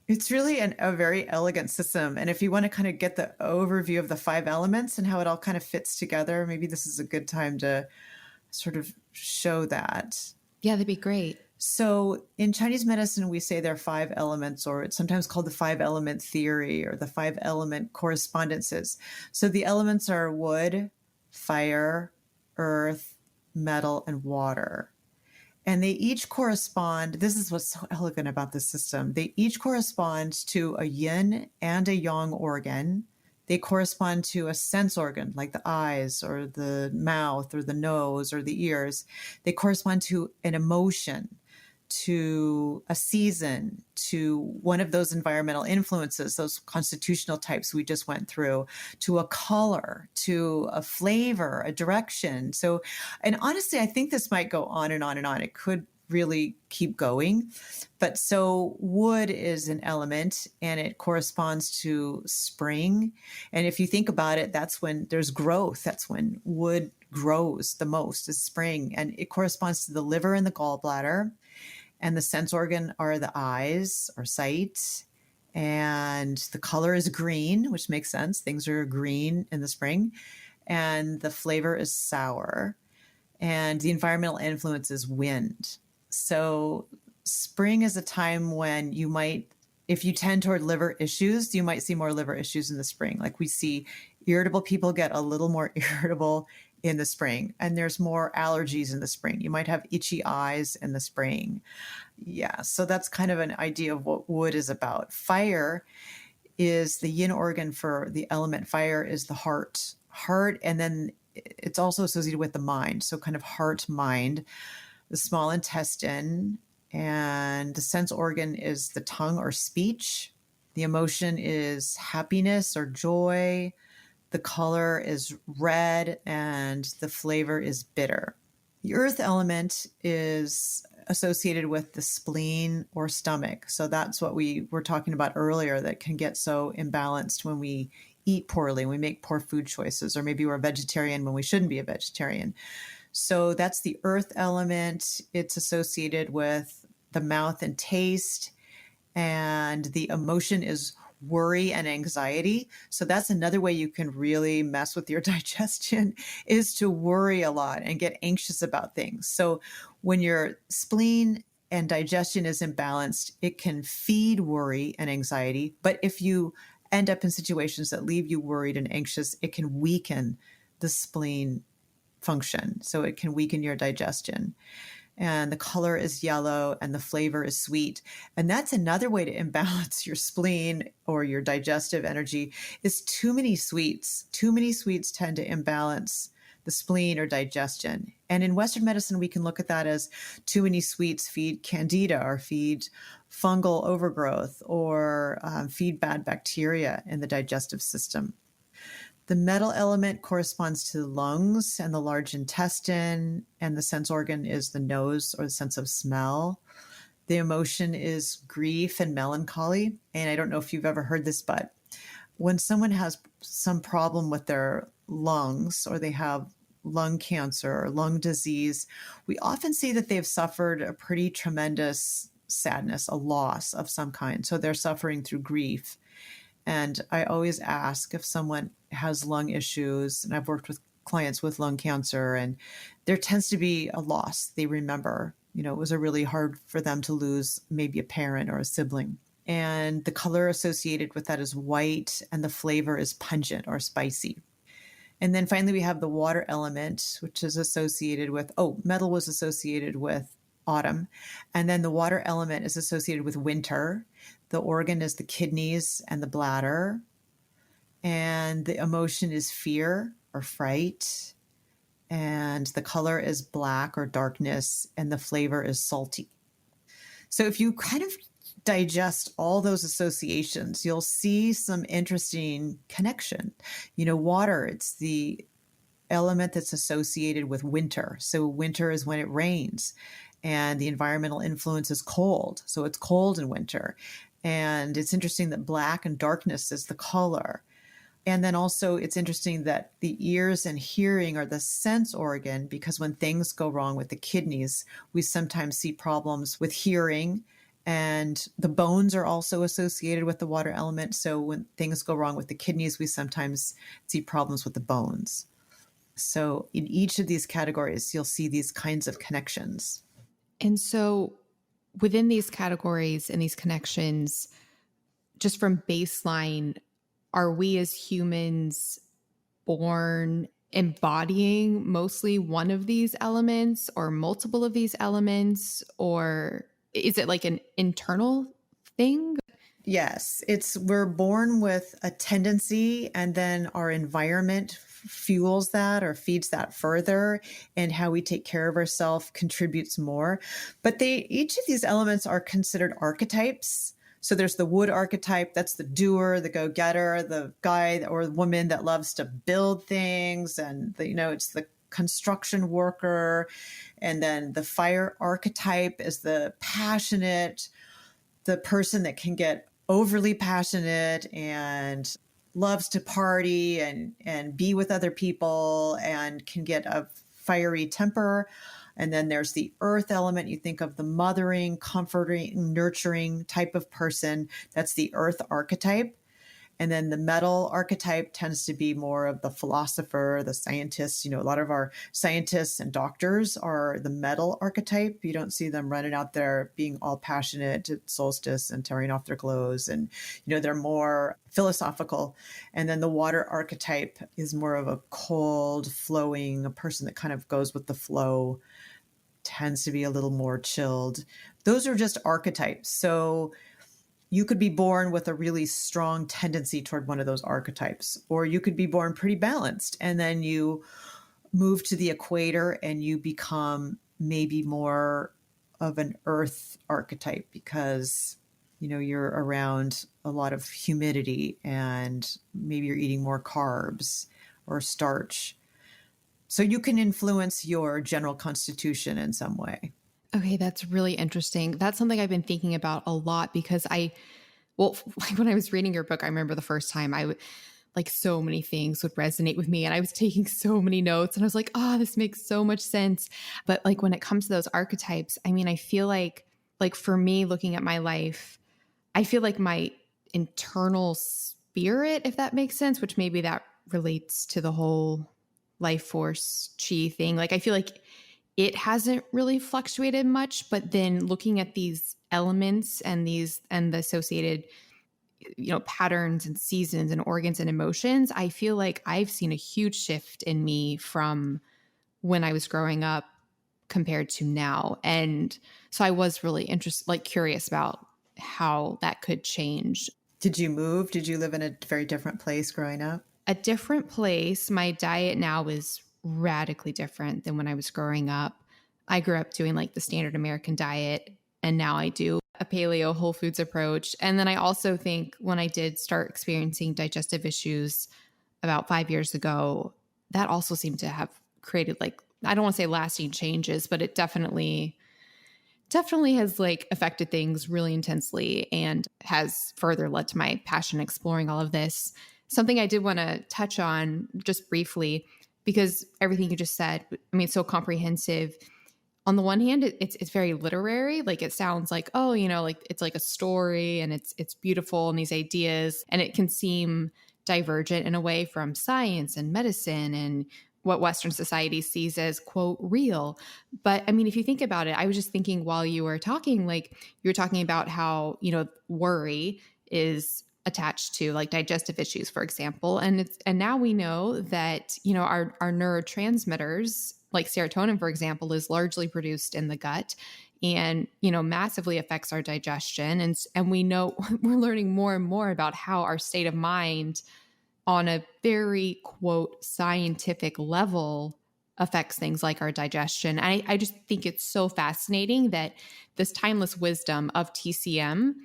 It's really a very elegant system. And if you want to kind of get the overview of the 5 elements and how it all kind of fits together, maybe this is a good time to sort of show that. Yeah, that'd be great. So in Chinese medicine, we say there are 5 elements, or it's sometimes called the 5-element theory or the 5-element correspondences. So the elements are wood, fire, earth, metal, and water. And they each correspond, this is what's so elegant about this system, they each correspond to a yin and a yang organ. They correspond to a sense organ, like the eyes or the mouth or the nose or the ears. They correspond to an emotion, to a season, to one of those environmental influences, those constitutional types we just went through, to a color, to a flavor, a direction. So, and honestly, I think this might go on and on and on. It could really keep going. But so wood is an element and it corresponds to spring. And if you think about it, that's when there's growth. That's when wood grows the most, is spring. And it corresponds to the liver and the gallbladder. And the sense organ are the eyes or sight. And the color is green, which makes sense. Things are green in the spring. And the flavor is sour. And the environmental influence is wind. So spring is a time when you might, if you tend toward liver issues, you might see more liver issues in the spring. Like we see irritable people get a little more irritable in the spring, and there's more allergies in the spring. You might have itchy eyes in the spring. Yeah, so that's kind of an idea of what wood is about. Fire is the yin organ for the element. Fire is the heart, and then it's also associated with the mind. So kind of heart, mind, the small intestine, and the sense organ is the tongue or speech. The emotion is happiness or joy. The color is red and the flavor is bitter. The earth element is associated with the spleen or stomach. So that's what we were talking about earlier, that can get so imbalanced when we eat poorly, we make poor food choices, or maybe we're a vegetarian when we shouldn't be a vegetarian. So that's the earth element. It's associated with the mouth and taste, and the emotion is worry and anxiety. So that's another way you can really mess with your digestion, is to worry a lot and get anxious about things. So when your spleen and digestion is imbalanced, it can feed worry and anxiety. But if you end up in situations that leave you worried and anxious, it can weaken the spleen function. So it can weaken your digestion. And the color is yellow and the flavor is sweet. And that's another way to imbalance your spleen or your digestive energy, is too many sweets. Too many sweets tend to imbalance the spleen or digestion. And in Western medicine, we can look at that as too many sweets feed candida, or feed fungal overgrowth, or feed bad bacteria in the digestive system. The metal element corresponds to the lungs and the large intestine, and the sense organ is the nose, or the sense of smell. The emotion is grief and melancholy. And I don't know if you've ever heard this, but when someone has some problem with their lungs, or they have lung cancer or lung disease, we often see that they've suffered a pretty tremendous sadness, a loss of some kind. So they're suffering through grief. And I always ask if someone has lung issues, and I've worked with clients with lung cancer, and there tends to be a loss they remember. You know, it was a really hard for them to lose maybe a parent or a sibling. And the color associated with that is white, and the flavor is pungent or spicy. And then finally, we have the water element, which is associated with, metal was associated with autumn. And then the water element is associated with winter. The organ is the kidneys and the bladder. And the emotion is fear or fright. And the color is black or darkness. And the flavor is salty. So if you kind of digest all those associations, you'll see some interesting connection. You know, water, it's the element that's associated with winter. So winter is when it rains, and the environmental influence is cold. So it's cold in winter. And it's interesting that black and darkness is the color. And then also it's interesting that the ears and hearing are the sense organ, because when things go wrong with the kidneys, we sometimes see problems with hearing. And the bones are also associated with the water element. So when things go wrong with the kidneys, we sometimes see problems with the bones. So in each of these categories, you'll see these kinds of connections. And so within these categories and these connections, just from baseline, are we as humans born embodying mostly one of these elements or multiple of these elements? Or is it like an internal thing? Yes, we're born with a tendency, and then our environment fuels that or feeds that further, and how we take care of ourselves contributes more. But each of these elements are considered archetypes. So there's the wood archetype, that's the doer, the go-getter, the guy or woman that loves to build things, and it's the construction worker. And then the fire archetype is the passionate, the person that can get overly passionate and loves to party and be with other people and can get a fiery temper. And then there's the earth element. You think of the mothering, comforting, nurturing type of person. That's the earth archetype. And then the metal archetype tends to be more of the philosopher, the scientist. A lot of our scientists and doctors are the metal archetype. You don't see them running out there being all passionate at solstice and tearing off their clothes. And, they're more philosophical. And then the water archetype is more of a cold, flowing, a person that kind of goes with the flow, tends to be a little more chilled. Those are just archetypes. So you could be born with a really strong tendency toward one of those archetypes, or you could be born pretty balanced. And then you move to the equator and you become maybe more of an earth archetype because, you're around a lot of humidity and maybe you're eating more carbs or starch. So you can influence your general constitution in some way. Okay, that's really interesting. That's something I've been thinking about a lot because when I was reading your book, I remember the first time so many things would resonate with me and I was taking so many notes and I was like, oh, this makes so much sense. But when it comes to those archetypes, I feel like for me looking at my life, I feel like my internal spirit, if that makes sense, which maybe that relates to the whole life force chi thing. I feel like it hasn't really fluctuated much, but then looking at these elements and the associated, patterns and seasons and organs and emotions, I feel like I've seen a huge shift in me from when I was growing up compared to now. And so I was really curious about how that could change. Did you move? Did you live in a very different place growing up? A different place. My diet now is radically different than when I was growing up. I grew up doing the standard American diet, and now I do a paleo whole foods approach. And then I also think when I did start experiencing digestive issues about 5 years ago, that also seemed to have created I don't want to say lasting changes, but it definitely has affected things really intensely and has further led to my passion exploring all of this. Something I did want to touch on just briefly, because everything you just said, it's so comprehensive. On the one hand, it's very literary. It sounds like, oh, it's like a story and it's beautiful and these ideas, and it can seem divergent in a way from science and medicine and what Western society sees as, quote, real. But if you think about it, I was just thinking while you were talking, you were talking about how, worry is attached to digestive issues, for example. And now we know that, our neurotransmitters, like serotonin, for example, is largely produced in the gut and, massively affects our digestion. And we know we're learning more and more about how our state of mind on a very, quote, scientific level affects things like our digestion. I just think it's so fascinating that this timeless wisdom of TCM,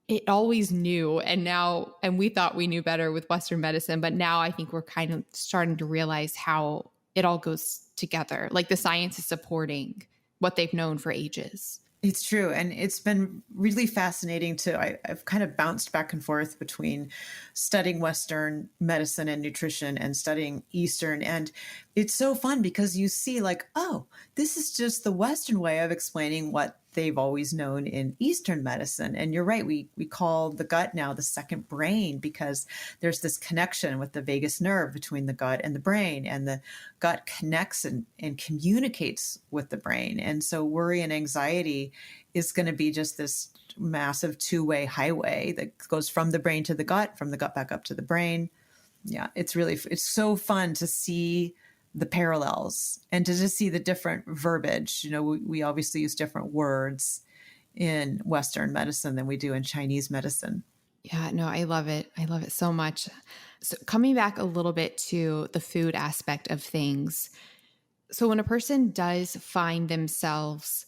it always knew. And we thought we knew better with Western medicine, but now I think we're kind of starting to realize how it all goes together. The science is supporting what they've known for ages. It's true. And it's been really fascinating I've kind of bounced back and forth between studying Western medicine and nutrition and studying Eastern. And it's so fun because you see oh, this is just the Western way of explaining what they've always known in Eastern medicine. And you're right. We call the gut now the second brain because there's this connection with the vagus nerve between the gut and the brain, and the gut connects and communicates with the brain. And so worry and anxiety is going to be just this massive two-way highway that goes from the brain to the gut, from the gut back up to the brain. Yeah, it's so fun to see the parallels and to just see the different verbiage. We obviously use different words in Western medicine than we do in Chinese medicine. Yeah, no, I love it. I love it so much. So coming back a little bit to the food aspect of things. So when a person does find themselves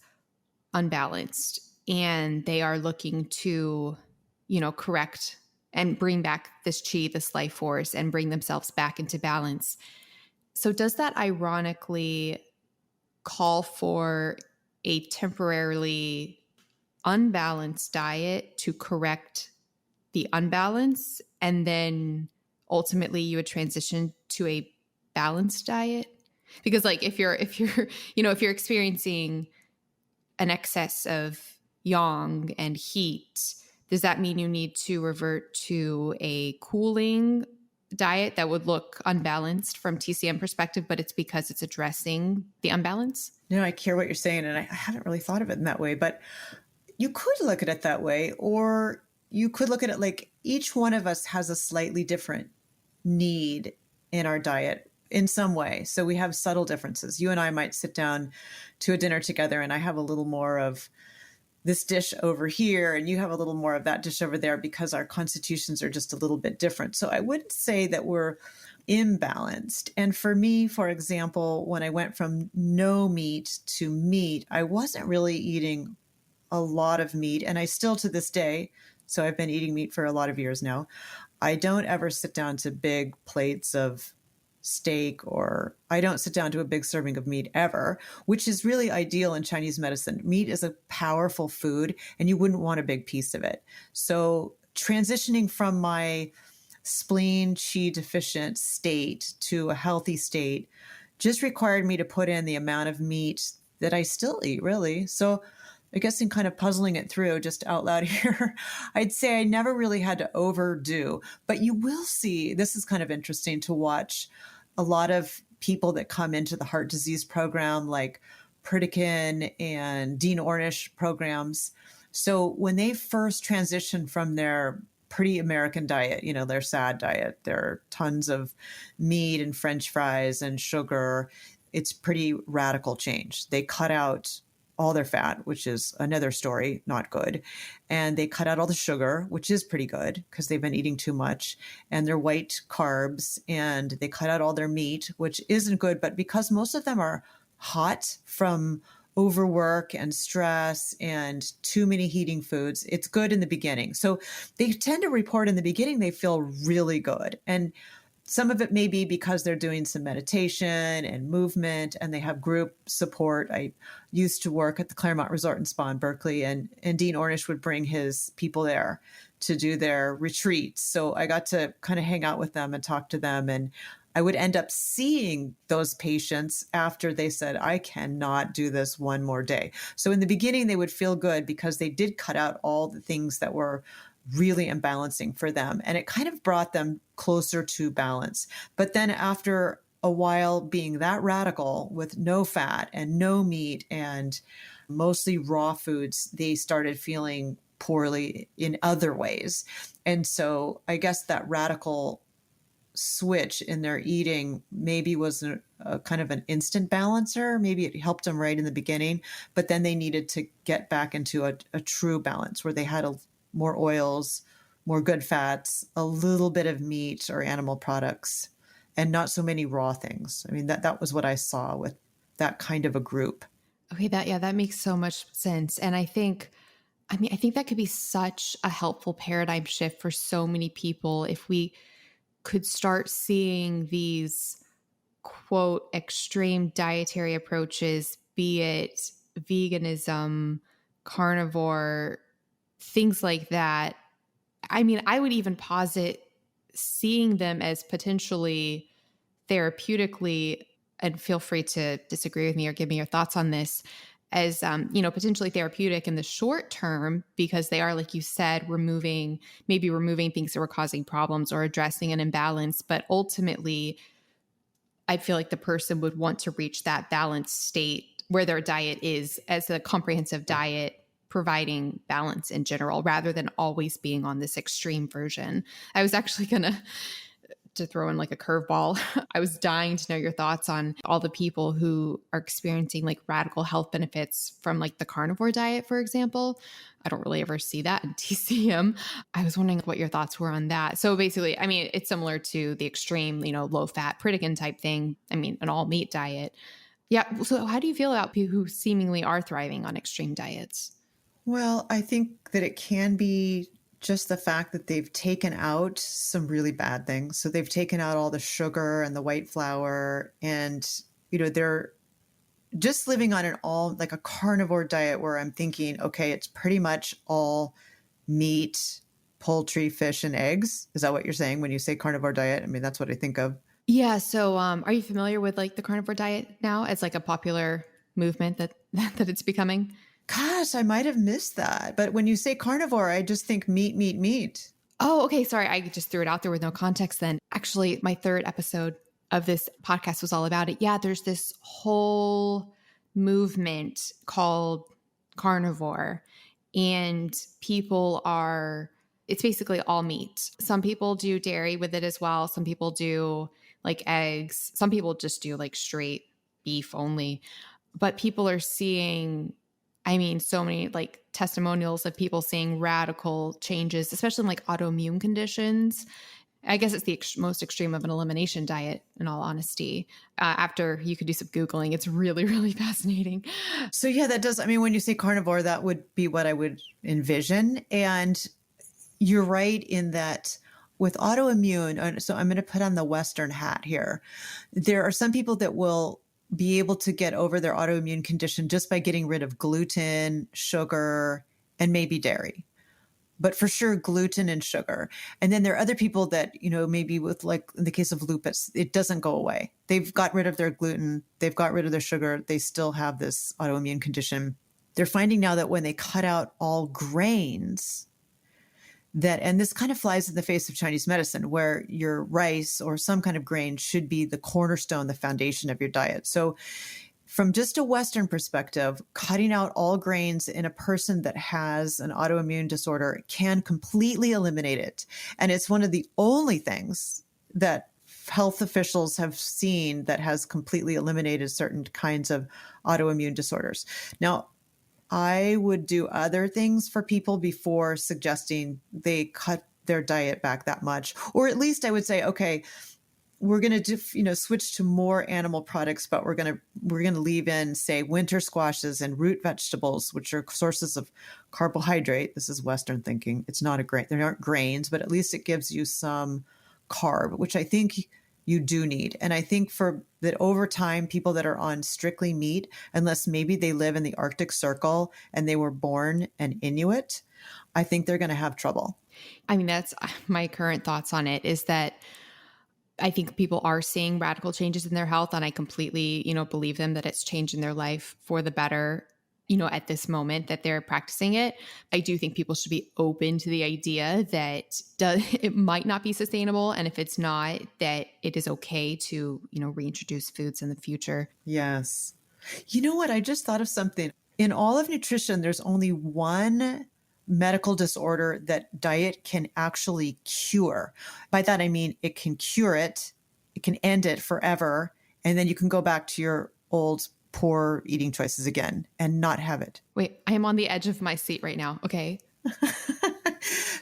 unbalanced and they are looking to, correct and bring back this chi, this life force, and bring themselves back into balance, So does that ironically call for a temporarily unbalanced diet to correct the unbalance, and then ultimately you would transition to a balanced diet? Because like if you're if you're experiencing an excess of yang and heat, does that mean you need to revert to a cooling diet that would look unbalanced from TCM perspective, but it's because it's addressing the unbalance? No, I hear what you're saying, and I haven't really thought of it in that way, but you could look at it that way, or you could look at it like each one of us has a slightly different need in our diet in some way. So we have subtle differences. You and I might sit down to a dinner together, and I have a little more of this dish over here, and you have a little more of that dish over there because our constitutions are just a little bit different. So I wouldn't say that we're imbalanced. And for me, for example, when I went from no meat to meat, I wasn't really eating a lot of meat. And I still to this day, so I've been eating meat for a lot of years now, I don't ever sit down to big plates of steak, or I don't sit down to a big serving of meat ever, which is really ideal in Chinese medicine. Meat is a powerful food and you wouldn't want a big piece of it. So transitioning from my spleen qi deficient state to a healthy state just required me to put in the amount of meat that I still eat, really. So I guess in kind of puzzling it through just out loud here, I'd say I never really had to overdo, but you will see, this is kind of interesting to watch a lot of people that come into the heart disease program, like Pritikin and Dean Ornish programs. So when they first transition from their pretty American diet, their SAD diet, there are tons of meat and French fries and sugar. It's pretty radical change. They cut out all their fat, which is another story, not good. And they cut out all the sugar, which is pretty good because they've been eating too much, and their white carbs, and they cut out all their meat, which isn't good. But because most of them are hot from overwork and stress and too many heating foods, it's good in the beginning. So they tend to report in the beginning they feel really good. And some of it may be because they're doing some meditation and movement and they have group support. I used to work at the Claremont Resort and Spa in Berkeley, and Dean Ornish would bring his people there to do their retreats. So I got to kind of hang out with them and talk to them. And I would end up seeing those patients after they said, I cannot do this one more day. So in the beginning, they would feel good because they did cut out all the things that were really imbalancing for them. And it kind of brought them closer to balance. But then after a while being that radical with no fat and no meat and mostly raw foods, they started feeling poorly in other ways. And so I guess that radical switch in their eating maybe was a kind of an instant balancer. Maybe it helped them right in the beginning, but then they needed to get back into a true balance where they had more oils, more good fats, a little bit of meat or animal products, and not so many raw things. I mean, that was what I saw with that kind of a group. Okay, that makes so much sense. And I think that could be such a helpful paradigm shift for so many people if we could start seeing these, quote, extreme dietary approaches, be it veganism, carnivore, things like that. I mean, I would even posit seeing them as potentially therapeutically, and feel free to disagree with me or give me your thoughts on this, as potentially therapeutic in the short term, because they are, like you said, removing things that were causing problems or addressing an imbalance. But ultimately, I feel like the person would want to reach that balanced state where their diet is as a comprehensive diet, providing balance in general, rather than always being on this extreme version. I was actually to throw in like a curveball. I was dying to know your thoughts on all the people who are experiencing like radical health benefits from like the carnivore diet, for example. I don't really ever see that in TCM. I was wondering what your thoughts were on that. So basically, I mean, it's similar to the extreme, low fat Pritikin type thing. I mean, an all meat diet. Yeah. So how do you feel about people who seemingly are thriving on extreme diets? Well, I think that it can be just the fact that they've taken out some really bad things. So they've taken out all the sugar and the white flour, and, they're just living on like a carnivore diet where I'm thinking, okay, it's pretty much all meat, poultry, fish, and eggs. Is that what you're saying when you say carnivore diet? I mean, that's what I think of. Yeah. So, are you familiar with like the carnivore diet now as like a popular movement that it's becoming? Gosh, I might have missed that. But when you say carnivore, I just think meat, meat, meat. Oh, okay. Sorry. I just threw it out there with no context then. Actually, my third episode of this podcast was all about it. Yeah. There's this whole movement called carnivore, and it's basically all meat. Some people do dairy with it as well. Some people do like eggs. Some people just do like straight beef only. But people are seeing, so many like testimonials of people seeing radical changes, especially in like autoimmune conditions. I guess it's the most extreme of an elimination diet, in all honesty. After you could do some Googling, it's really, really fascinating. So yeah, that does. When you say carnivore, that would be what I would envision. And you're right in that with autoimmune, so I'm going to put on the Western hat here. There are some people that will be able to get over their autoimmune condition just by getting rid of gluten, sugar, and maybe dairy. But for sure, gluten and sugar. And then there are other people that, maybe with like in the case of lupus, it doesn't go away. They've got rid of their gluten. They've got rid of their sugar. They still have this autoimmune condition. They're finding now that when they cut out all grains, and this kind of flies in the face of Chinese medicine, where your rice or some kind of grain should be the cornerstone, the foundation of your diet. So from just a Western perspective, cutting out all grains in a person that has an autoimmune disorder can completely eliminate it. And it's one of the only things that health officials have seen that has completely eliminated certain kinds of autoimmune disorders. Now, I would do other things for people before suggesting they cut their diet back that much. Or at least I would say, okay, we're going to switch to more animal products, but we're going to leave in, say, winter squashes and root vegetables, which are sources of carbohydrate. This is Western thinking. It's not a grain. They aren't grains, but at least it gives you some carb, which I think you do need. And I think for that over time, people that are on strictly meat, unless maybe they live in the Arctic Circle and they were born an Inuit, I think they're going to have trouble. That's my current thoughts on it, is that I think people are seeing radical changes in their health, and I completely, believe them that it's changing their life for the better, at this moment that they're practicing it. I do think people should be open to the idea that it might not be sustainable. And if it's not, that it is okay to, reintroduce foods in the future. Yes. You know what? I just thought of something. In all of nutrition, there's only one medical disorder that diet can actually cure. By that, I mean, it can cure it, it can end it forever, and then you can go back to your old poor eating choices again and not have it. Wait, I am on the edge of my seat right now. Okay.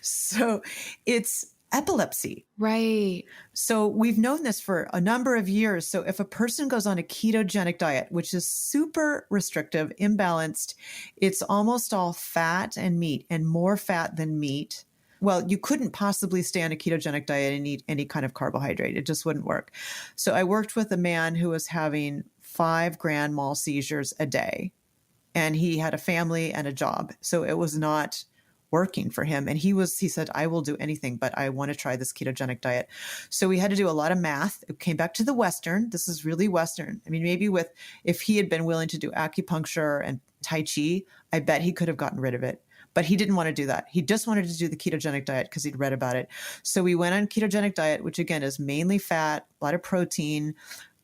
So it's epilepsy. Right. So we've known this for a number of years. So if a person goes on a ketogenic diet, which is super restrictive, imbalanced, it's almost all fat and meat, and more fat than meat. Well, you couldn't possibly stay on a ketogenic diet and eat any kind of carbohydrate. It just wouldn't work. So I worked with a man who was having 5 grand mal seizures a day, and he had a family and a job. So it was not working for him. And he said, I will do anything, but I want to try this ketogenic diet. So we had to do a lot of math. It came back to the Western. This is really Western. Maybe if he had been willing to do acupuncture and Tai Chi, I bet he could have gotten rid of it. But he didn't want to do that. He just wanted to do the ketogenic diet because he'd read about it. So we went on ketogenic diet, which again is mainly fat, a lot of protein,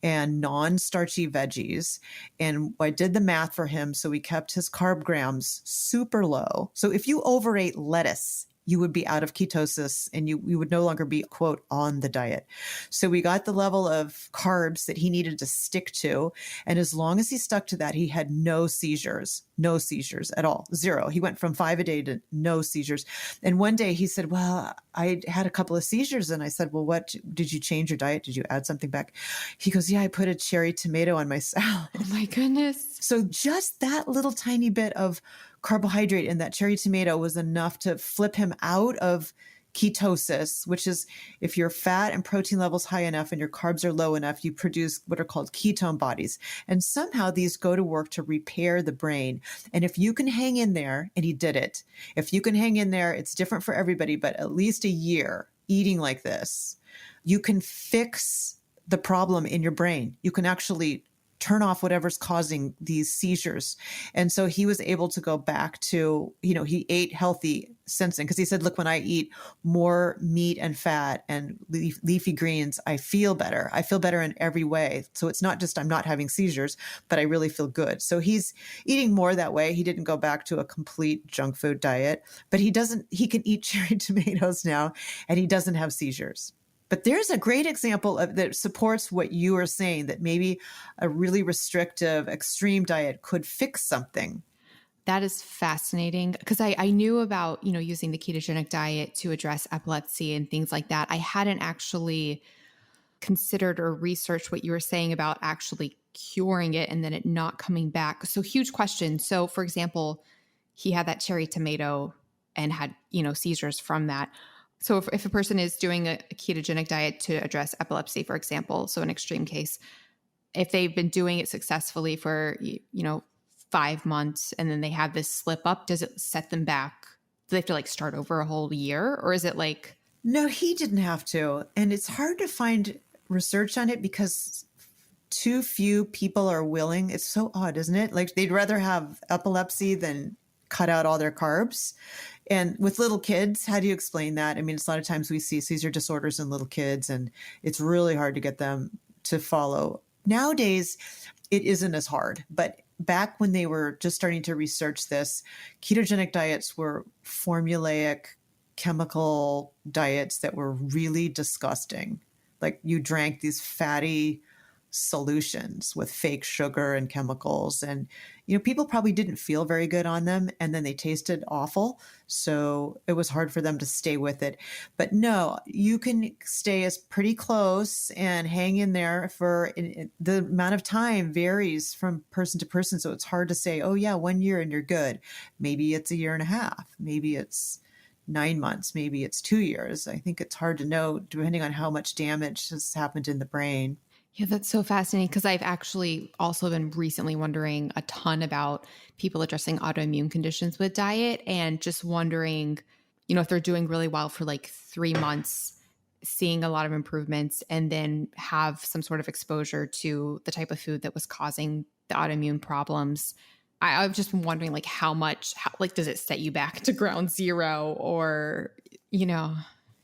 and non-starchy veggies. And I did the math for him. So we kept his carb grams super low. So if you overate lettuce, you would be out of ketosis and you would no longer be, quote, on the diet. So we got the level of carbs that he needed to stick to. And as long as he stuck to that, he had no seizures at all, 0. He went from 5 a day to no seizures. And one day he said, well, I had a couple of seizures. And I said, well, what, did you change your diet? Did you add something back? He goes, yeah, I put a cherry tomato on my salad. Oh my goodness. So just that little tiny bit of carbohydrate in that cherry tomato was enough to flip him out of ketosis, which is if your fat and protein levels high enough and your carbs are low enough, you produce what are called ketone bodies. And somehow these go to work to repair the brain. And if you can hang in there, and he did it, if you can hang in there, it's different for everybody, but at least a year eating like this, you can fix the problem in your brain. You can actually turn off whatever's causing these seizures. And so he was able to go back to, he ate healthy since then. Because he said, look, when I eat more meat and fat and leafy greens, I feel better. I feel better in every way. So it's not just I'm not having seizures, but I really feel good. So he's eating more that way. He didn't go back to a complete junk food diet, but he can eat cherry tomatoes now, and he doesn't have seizures. But there's a great example that supports what you are saying, that maybe a really restrictive, extreme diet could fix something. That is fascinating, because I knew about, using the ketogenic diet to address epilepsy and things like that. I hadn't actually considered or researched what you were saying about actually curing it and then it not coming back. So huge question. So for example, he had that cherry tomato and had, seizures from that. So if a person is doing a ketogenic diet to address epilepsy, for example, so an extreme case, if they've been doing it successfully for, 5 months and then they have this slip up, does it set them back? Do they have to start over a whole year? Or is it like... No, he didn't have to. And it's hard to find research on it because too few people are willing. It's so odd, isn't it? They'd rather have epilepsy than cut out all their carbs. And with little kids, how do you explain that? I mean, it's a lot of times we see seizure disorders in little kids, and it's really hard to get them to follow. Nowadays, it isn't as hard. But back when they were just starting to research this, ketogenic diets were formulaic, chemical diets that were really disgusting. Like you drank these fatty solutions with fake sugar and chemicals. And, people probably didn't feel very good on them. And then they tasted awful. So it was hard for them to stay with it. But no, you can stay as pretty close and hang in there for the amount of time varies from person to person. So it's hard to say, oh yeah, 1 year and you're good. Maybe it's a year and a half. Maybe it's 9 months. Maybe it's 2 years. I think it's hard to know depending on how much damage has happened in the brain. Yeah, that's so fascinating, because I've actually also been recently wondering a ton about people addressing autoimmune conditions with diet, and just wondering, if they're doing really well for 3 months, seeing a lot of improvements, and then have some sort of exposure to the type of food that was causing the autoimmune problems. I've just been wondering how much, does it set you back to ground zero, or,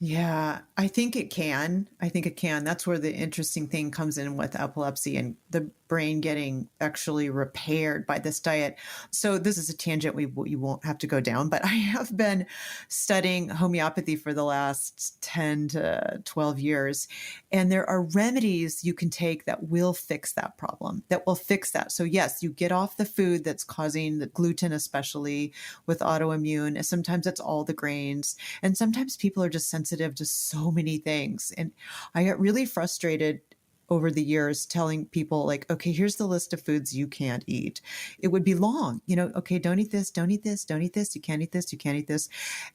Yeah, I think it can. That's where the interesting thing comes in with epilepsy and the brain getting actually repaired by this diet. So this is a tangent you won't have to go down, but I have been studying homeopathy for the last 10 to 12 years. And there are remedies you can take that will fix that problem, that will fix that. So yes, you get off the food that's causing the gluten, especially with autoimmune. Sometimes it's all the grains. And sometimes people are just sensitive to so many things. And I get really frustrated over the years telling people okay, here's the list of foods you can't eat. It would be long, okay, don't eat this, don't eat this, don't eat this, you can't eat this, you can't eat this.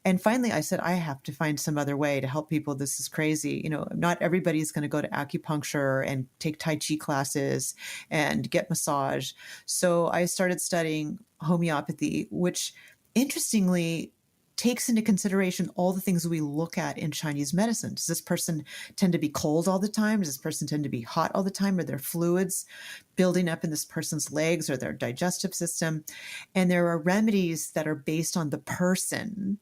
And finally I said, I have to find some other way to help people. This is crazy. Not everybody's going to go to acupuncture and take Tai Chi classes and get massage. So I started studying homeopathy, which interestingly takes into consideration all the things we look at in Chinese medicine. Does this person tend to be cold all the time? Does this person tend to be hot all the time? Are there fluids building up in this person's legs or their digestive system? And there are remedies that are based on the person.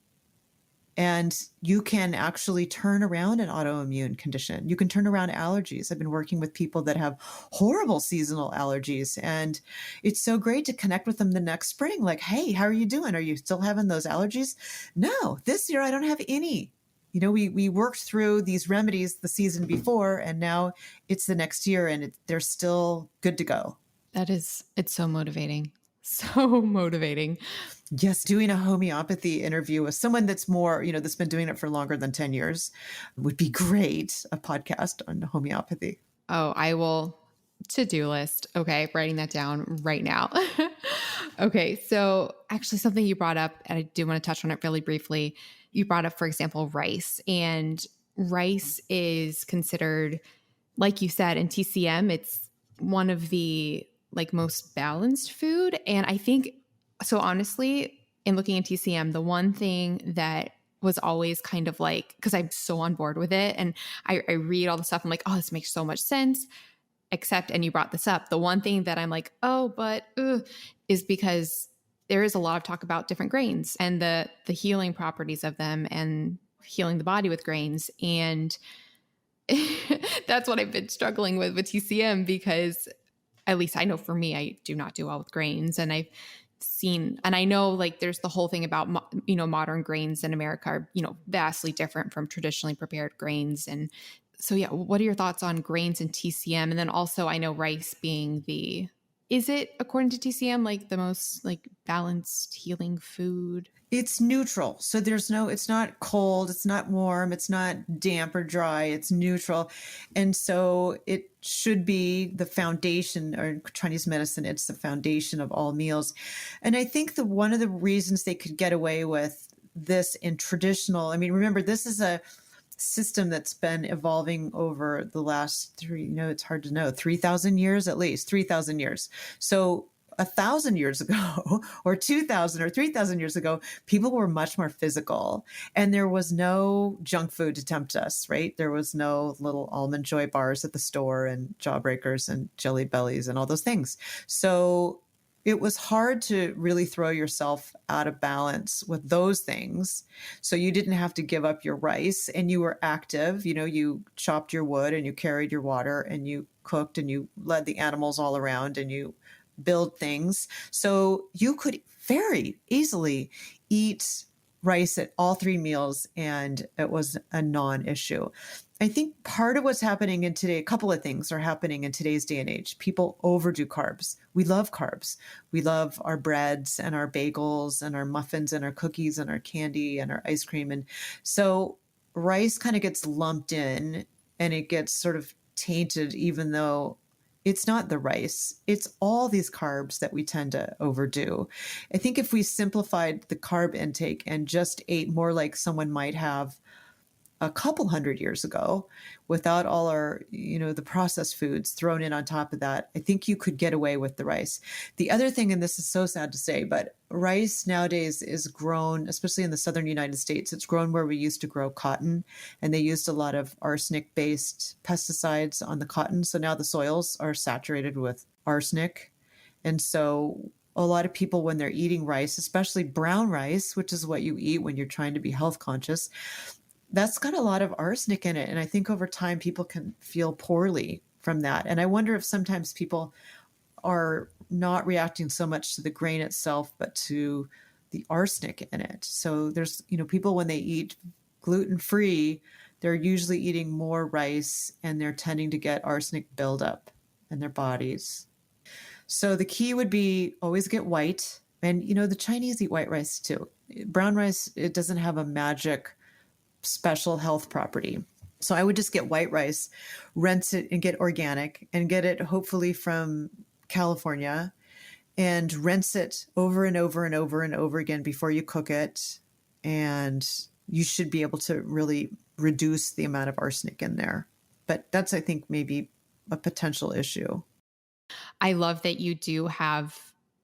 And you can actually turn around an autoimmune condition. You can turn around allergies. I've been working with people that have horrible seasonal allergies. And it's so great to connect with them the next spring. Hey, how are you doing? Are you still having those allergies? No, this year I don't have any. We worked through these remedies the season before, and now it's the next year and they're still good to go. it's so motivating. So motivating. Yes, doing a homeopathy interview with someone that's more, that's been doing it for longer than 10 years would be great. A podcast on homeopathy. Oh, I will. To-do list. Okay, writing that down right now. Okay. So actually something you brought up, and I do want to touch on it really briefly. You brought up, for example, rice, and rice is considered, like you said, in TCM, it's one of the like most balanced food. And I think, so honestly, in looking at TCM, the one thing that was always kind of like, because I'm so on board with it and I read all the stuff, I'm like, oh, this makes so much sense. Except, and you brought this up, the one thing that I'm like, oh, but is because there is a lot of talk about different grains and the healing properties of them and healing the body with grains. And that's what I've been struggling with TCM, because at least I know for me, I do not do well with grains. And I've seen, and I know like there's the whole thing about, modern grains in America are, vastly different from traditionally prepared grains. And so, yeah, what are your thoughts on grains and TCM? And then also I know rice being is it according to TCM, like the most like balanced healing food? It's neutral. So it's not cold, it's not warm, it's not damp or dry, it's neutral. And so it should be the foundation, or in Chinese medicine, it's the foundation of all meals. And I think one of the reasons they could get away with this in traditional, I mean, remember, this is a system that's been evolving over the last it's hard to know, 3,000 years, at least 3,000 years. So 1,000 years ago or 2,000 or 3,000 years ago, people were much more physical, and there was no junk food to tempt us, right? There was no little almond joy bars at the store and jawbreakers and jelly bellies and all those things. So it was hard to really throw yourself out of balance with those things. So you didn't have to give up your rice, and you were active. You chopped your wood and you carried your water and you cooked and you led the animals all around and you build things. So you could very easily eat rice at all three meals, and it was a non-issue. I think part of what's happening in today, a couple of things are happening in today's day and age. People overdo carbs. We love carbs. We love our breads and our bagels and our muffins and our cookies and our candy and our ice cream. And so rice kind of gets lumped in, and it gets sort of tainted, even though it's not the rice. It's all these carbs that we tend to overdo. I think if we simplified the carb intake and just ate more like someone might have a couple hundred years ago, without all our, the processed foods thrown in on top of that, I think you could get away with the rice. The other thing, and this is so sad to say, but rice nowadays is grown, especially in the southern United States, it's grown where we used to grow cotton, and they used a lot of arsenic-based pesticides on the cotton. So now the soils are saturated with arsenic. And so a lot of people, when they're eating rice, especially brown rice, which is what you eat when you're trying to be health conscious, that's got a lot of arsenic in it. And I think over time, people can feel poorly from that. And I wonder if sometimes people are not reacting so much to the grain itself, but to the arsenic in it. So there's, people, when they eat gluten-free, they're usually eating more rice, and they're tending to get arsenic buildup in their bodies. So the key would be always get white. And, the Chinese eat white rice too. Brown rice, it doesn't have a magic special health property. So I would just get white rice, rinse it, and get organic, and get it hopefully from California, and rinse it over and over and over and over again before you cook it. And you should be able to really reduce the amount of arsenic in there. But that's, I think, maybe a potential issue. I love that you do have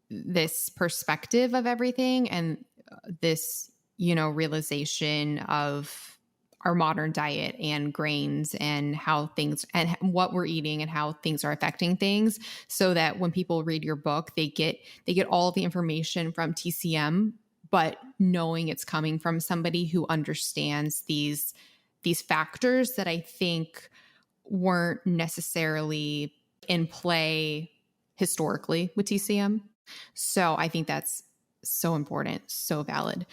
this perspective of everything, and this, realization of our modern diet and grains and how things and what we're eating and how things are affecting things, so that when people read your book, they get all the information from TCM, but knowing it's coming from somebody who understands these factors that I think weren't necessarily in play historically with TCM. So I think that's so important, so valid.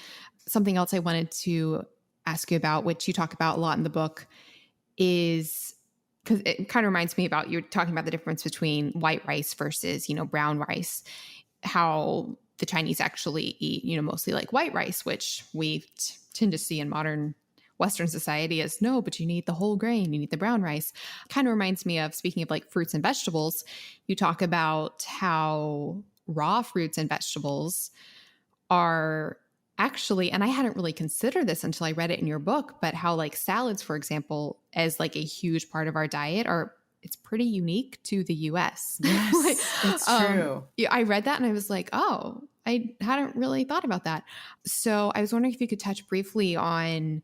Something else I wanted to ask you about, which you talk about a lot in the book, is because it kind of reminds me about, you're talking about the difference between white rice versus, brown rice, how the Chinese actually eat, mostly like white rice, which we tend to see in modern Western society as, no, but you need the whole grain, you need the brown rice. Kind of reminds me of, speaking of like fruits and vegetables, you talk about how raw fruits and vegetables are actually, and I hadn't really considered this until I read it in your book, but how like salads, for example, as like a huge part of our diet it's pretty unique to the US. Yes, it's true. Yeah, I read that and I was like, oh, I hadn't really thought about that. So I was wondering if you could touch briefly on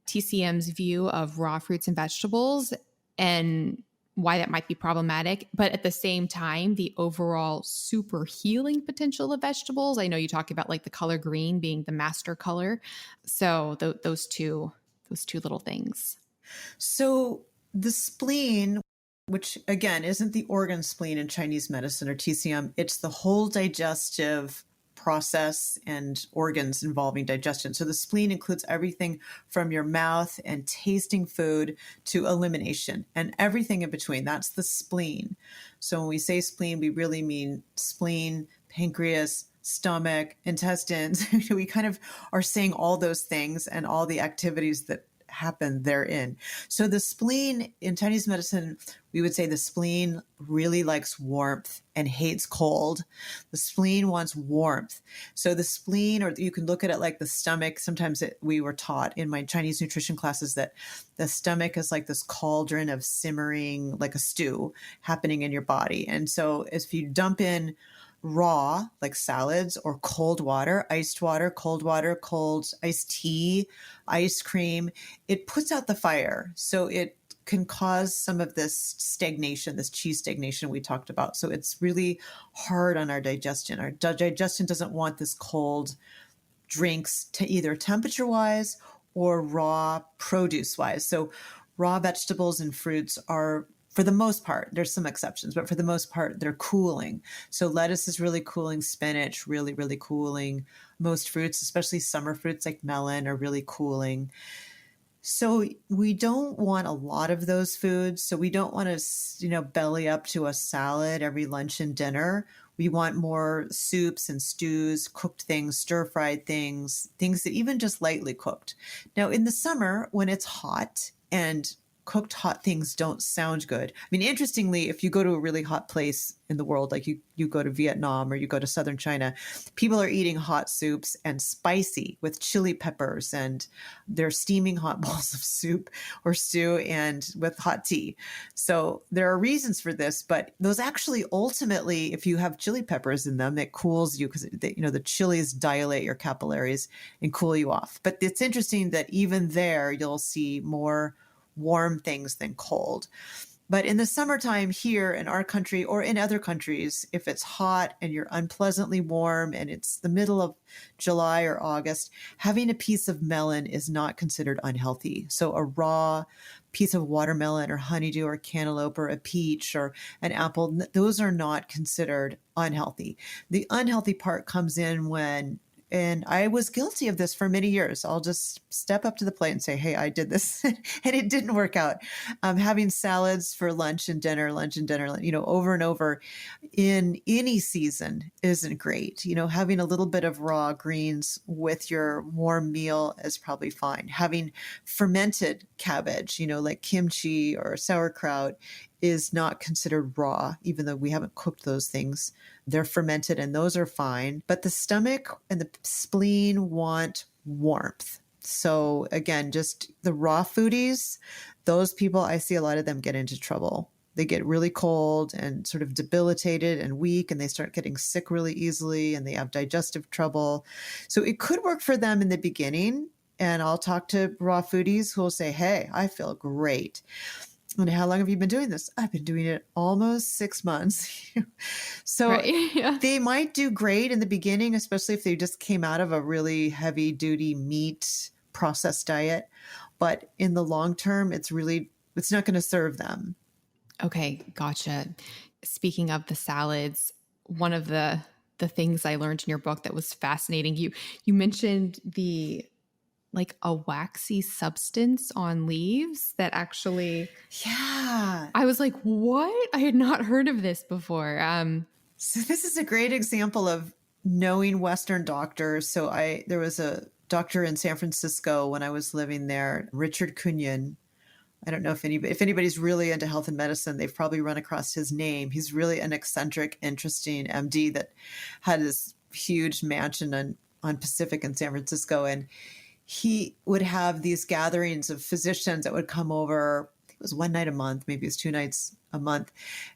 TCM's view of raw fruits and vegetables and why that might be problematic, but at the same time, the overall super healing potential of vegetables. I know you talk about like the color green being the master color. So those two little things. So the spleen, which again isn't the organ spleen in Chinese medicine or TCM, it's the whole digestive process and organs involving digestion. So the spleen includes everything from your mouth and tasting food to elimination and everything in between. That's the spleen. So when we say spleen, we really mean spleen, pancreas, stomach, intestines. We kind of are saying all those things and all the activities that happen therein. So the spleen in Chinese medicine, we would say the spleen really likes warmth and hates cold. The spleen wants warmth. So the spleen, or you can look at it like the stomach. Sometimes we were taught in my Chinese nutrition classes that the stomach is like this cauldron of simmering, like a stew happening in your body. And so if you dump in raw, like salads, or cold water, cold iced tea, ice cream, it puts out the fire. So it can cause some of this stagnation, this qi stagnation we talked about. So it's really hard on our digestion. Our digestion doesn't want this cold drinks to either temperature wise or raw produce wise. So raw vegetables and fruits are, for the most part, there's some exceptions, but for the most part, they're cooling. So lettuce is really cooling, spinach, really, really cooling. Most fruits, especially summer fruits like melon, are really cooling. So we don't want a lot of those foods. So we don't want to, belly up to a salad every lunch and dinner. We want more soups and stews, cooked things, stir-fried things, things that even just lightly cooked. Now, in the summer, when it's hot and cooked hot things don't sound good. I mean, interestingly, if you go to a really hot place in the world, like you go to Vietnam or you go to southern China, people are eating hot soups and spicy with chili peppers, and they're steaming hot bowls of soup or stew and with hot tea. So there are reasons for this, but those actually ultimately, if you have chili peppers in them, it cools you because the chilies dilate your capillaries and cool you off. But it's interesting that even there, you'll see more warm things than cold. But in the summertime here in our country or in other countries, if it's hot and you're unpleasantly warm and it's the middle of July or August, having a piece of melon is not considered unhealthy. So a raw piece of watermelon or honeydew or cantaloupe or a peach or an apple, those are not considered unhealthy. The unhealthy part comes in and I was guilty of this for many years. I'll just step up to the plate and say, hey, I did this. And it didn't work out. Having salads for lunch and dinner, over and over in any season isn't great. Having a little bit of raw greens with your warm meal is probably fine. Having fermented cabbage, like kimchi or sauerkraut, is not considered raw, even though we haven't cooked those things. They're fermented and those are fine. But the stomach and the spleen want warmth. So again, just the raw foodies, those people, I see a lot of them get into trouble. They get really cold and sort of debilitated and weak, and they start getting sick really easily, and they have digestive trouble. So it could work for them in the beginning. And I'll talk to raw foodies who will say, hey, I feel great. And how long have you been doing this? I've been doing it almost 6 months. So Right, yeah. They might do great in the beginning, especially if they just came out of a really heavy duty meat processed diet. But in the long term, it's not going to serve them. Okay, gotcha. Speaking of the salads, one of the things I learned in your book that was fascinating, you mentioned like a waxy substance on leaves that actually, yeah, I was like, what? I had not heard of this before. So this is a great example of knowing Western doctors. So there was a doctor in San Francisco when I was living there, Richard Cunyon. I don't know if anybody's really into health and medicine, they've probably run across his name. He's really an eccentric, interesting MD that had this huge mansion on Pacific in San Francisco. And he would have these gatherings of physicians that would come over. I think it was one night a month, maybe it was 2 nights a month.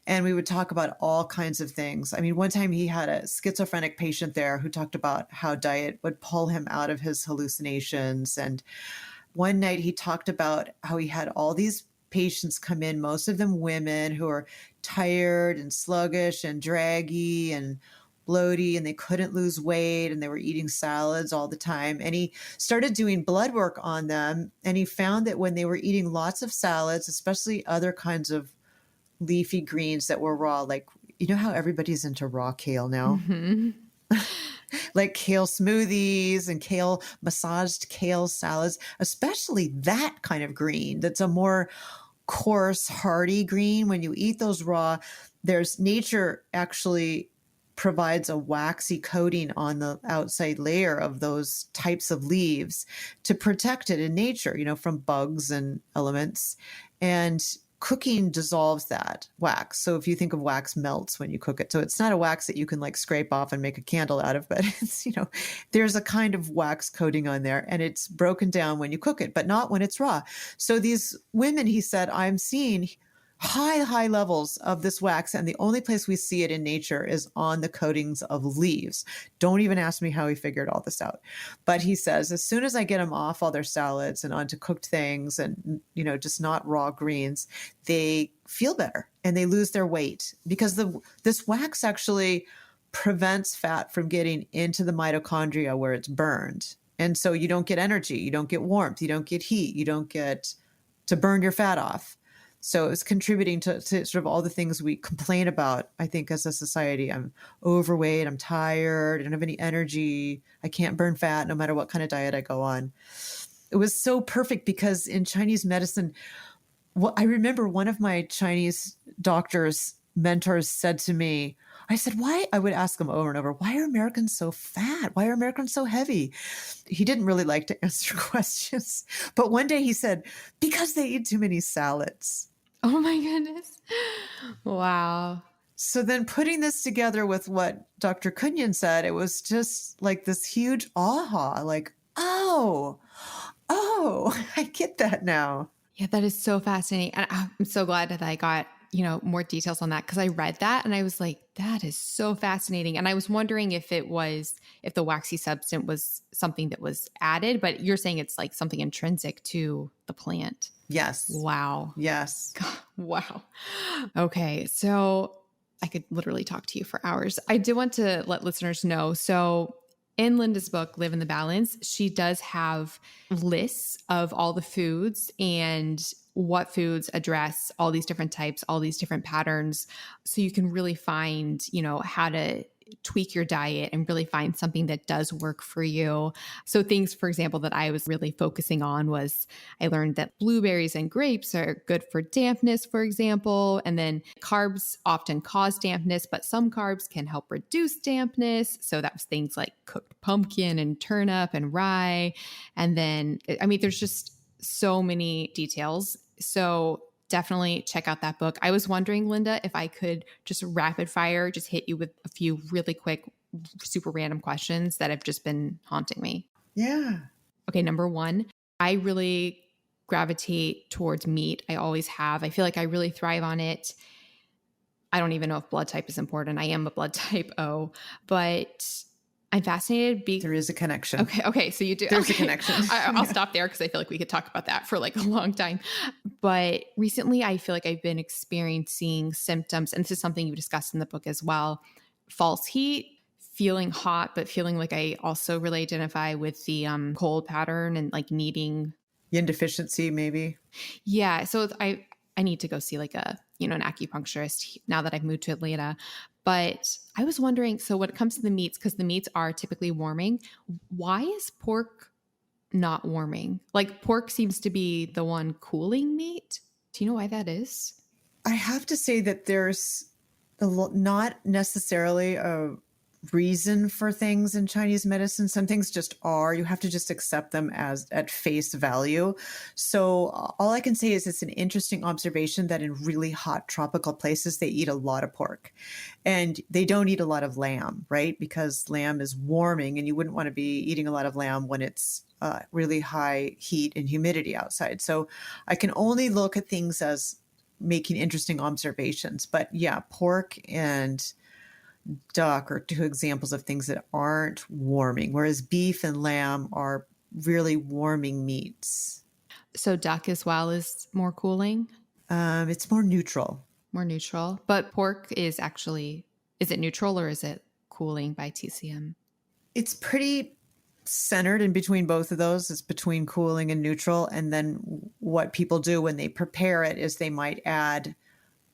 And we would talk about all kinds of things. I mean, one time he had a schizophrenic patient there who talked about how diet would pull him out of his hallucinations. And one night he talked about how he had all these patients come in, most of them women who are tired and sluggish and draggy and bloaty, and they couldn't lose weight, and they were eating salads all the time. And he started doing blood work on them, and he found that when they were eating lots of salads, especially other kinds of leafy greens that were raw, like, you know how everybody's into raw kale now? Mm-hmm. Like kale smoothies and massaged kale salads, especially that kind of green that's a more coarse, hardy green. When you eat those raw, nature actually provides a waxy coating on the outside layer of those types of leaves to protect it in nature, from bugs and elements. And cooking dissolves that wax. So if you think of wax melts when you cook it. So it's not a wax that you can like scrape off and make a candle out of, but it's, there's a kind of wax coating on there, and it's broken down when you cook it, but not when it's raw. So these women, he said, I'm seeing high levels of this wax, and the only place we see it in nature is on the coatings of leaves. Don't even ask me how he figured all this out. But he says, as soon as I get them off all their salads and onto cooked things and, just not raw greens, they feel better and they lose their weight, because this wax actually prevents fat from getting into the mitochondria where it's burned. And so you don't get energy, you don't get warmth, you don't get heat, you don't get to burn your fat off. So it's contributing to sort of all the things we complain about, I think, as a society. I'm overweight, I'm tired, I don't have any energy, I can't burn fat no matter what kind of diet I go on. It was so perfect because in Chinese medicine, I remember one of my Chinese doctors, mentors said to me, I said, why? I would ask him over and over, why are Americans so fat? Why are Americans so heavy? He didn't really like to answer questions. But one day he said, because they eat too many salads. Oh my goodness. Wow. So then putting this together with what Dr. Kunyan said, it was just like this huge aha, like, oh, I get that now. Yeah, that is so fascinating. And I'm so glad that I got, more details on that, because I read that and I was like, that is so fascinating. And I was wondering if the waxy substance was something that was added, but you're saying it's like something intrinsic to the plant. Yes. Wow. Yes. Wow. Okay. So I could literally talk to you for hours. I do want to let listeners know. So in Linda's book, Live in the Balance, she does have lists of all the foods and what foods address all these different types, all these different patterns. So you can really find, how to tweak your diet and really find something that does work for you. So things, for example, that I was really focusing on was I learned that blueberries and grapes are good for dampness, for example. And then carbs often cause dampness, but some carbs can help reduce dampness. So that was things like cooked pumpkin and turnip and rye. And then, there's just so many details. So definitely check out that book. I was wondering, Linda, if I could just rapid fire, just hit you with a few really quick, super random questions that have just been haunting me. Yeah. Okay. Number one, I really gravitate towards meat. I always have. I feel like I really thrive on it. I don't even know if blood type is important. I am a blood type O, but I'm fascinated. There is a connection. Okay. So you do. There's a connection. I'll stop there because I feel like we could talk about that for like a long time. But recently I feel like I've been experiencing symptoms, and this is something you discussed in the book as well, false heat, feeling hot, but feeling like I also really identify with the cold pattern and like needing yin deficiency, maybe. Yeah. So I need to go see like an acupuncturist now that I've moved to Atlanta. But I was wondering, so when it comes to the meats, because the meats are typically warming, why is pork not warming? Like pork seems to be the one cooling meat. Do you know why that is? I have to say that there's not necessarily a reason for things in Chinese medicine. Some things just are. You have to just accept them as at face value. So all I can say is it's an interesting observation that in really hot tropical places, they eat a lot of pork and they don't eat a lot of lamb, right? Because lamb is warming and you wouldn't want to be eating a lot of lamb when it's really high heat and humidity outside. So I can only look at things as making interesting observations. But yeah, pork and duck are two examples of things that aren't warming, whereas beef and lamb are really warming meats. So duck as well is more cooling, It's more neutral. more neutral. But pork is actually, is it neutral or is it cooling by TCM? It's pretty centered in between both of those. It's between cooling and neutral. And then what people do when they prepare it is they might add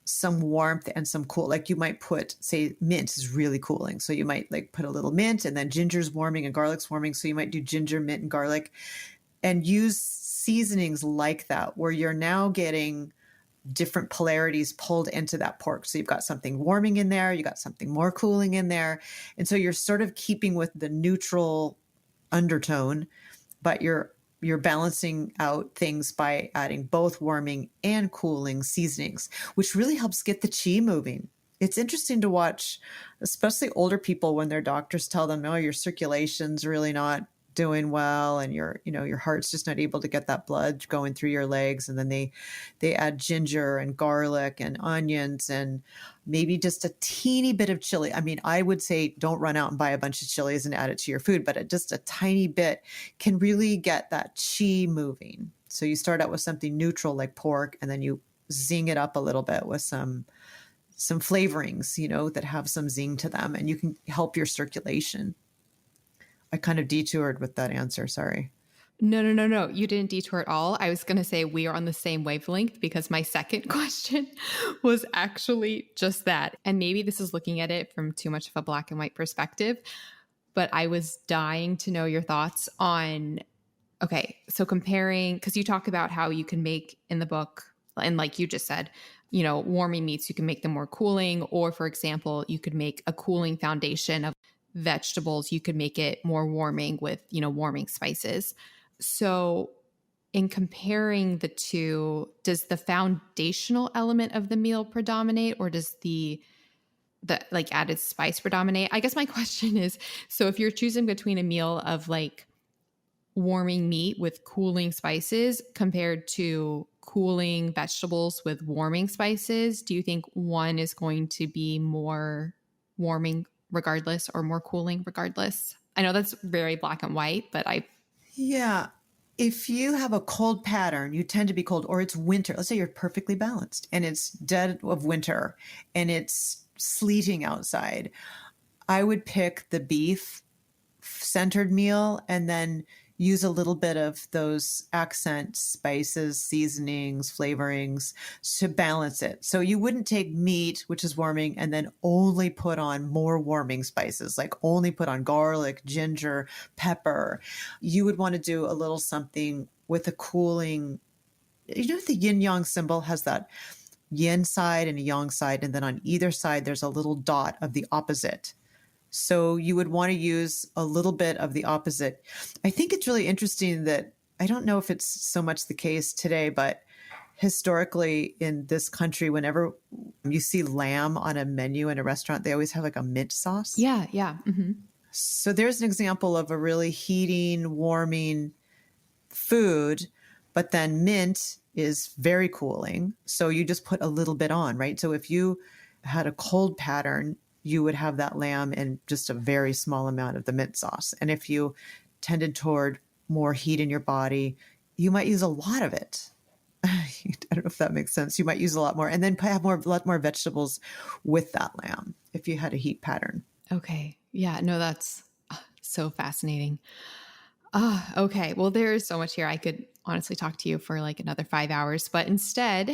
some warmth and some cool, like you might put, say, mint is really cooling. So you might like put a little mint and then ginger's warming and garlic's warming. So you might do ginger, mint, and garlic and use seasonings like that, where you're now getting different polarities pulled into that pork. So you've got something warming in there, you got something more cooling in there. And so you're sort of keeping with the neutral undertone, but you're balancing out things by adding both warming and cooling seasonings, which really helps get the chi moving. It's interesting to watch, especially older people, when their doctors tell them, "Oh, your circulation's really not doing well, and your heart's just not able to get that blood going through your legs." And then they add ginger and garlic and onions and maybe just a teeny bit of chili. I mean, I would say don't run out and buy a bunch of chilies and add it to your food, but just a tiny bit can really get that chi moving. So you start out with something neutral like pork, and then you zing it up a little bit with some flavorings, that have some zing to them, and you can help your circulation. I kind of detoured with that answer. Sorry. No. You didn't detour at all. I was going to say we are on the same wavelength because my second question was actually just that. And maybe this is looking at it from too much of a black and white perspective, but I was dying to know your thoughts on, okay, so comparing, because you talk about how you can make in the book, and like you just said, warming meats, you can make them more cooling, or for example, you could make a cooling foundation of vegetables. You could make it more warming with, warming spices. So in comparing the two, does the foundational element of the meal predominate, or does the like added spice predominate? I guess my question is, so if you're choosing between a meal of like warming meat with cooling spices compared to cooling vegetables with warming spices, do you think one is going to be more warming regardless or more cooling regardless? I know that's very black and white, but Yeah. If you have a cold pattern, you tend to be cold, or it's winter. Let's say you're perfectly balanced and it's dead of winter and it's sleeting outside. I would pick the beef centered meal and then use a little bit of those accent spices, seasonings, flavorings to balance it. So you wouldn't take meat, which is warming, and then only put on more warming spices, like only put on garlic, ginger, pepper. You would want to do a little something with a cooling. The yin yang symbol has that yin side and a yang side, and then on either side, there's a little dot of the opposite. So you would want to use a little bit of the opposite. I think it's really interesting that I don't know if it's so much the case today, but historically in this country, whenever you see lamb on a menu in a restaurant, they always have like a mint sauce. Yeah. Mm-hmm. So there's an example of a really heating, warming food, but then mint is very cooling. So you just put a little bit on, right? So if you had a cold pattern, you would have that lamb in just a very small amount of the mint sauce. And if you tended toward more heat in your body, you might use a lot of it. I don't know if that makes sense. You might use a lot more and then have a lot more vegetables with that lamb if you had a heat pattern. Okay. Yeah, no, that's so fascinating. Okay. Well, there's so much here. I could honestly talk to you for like another 5 hours, but instead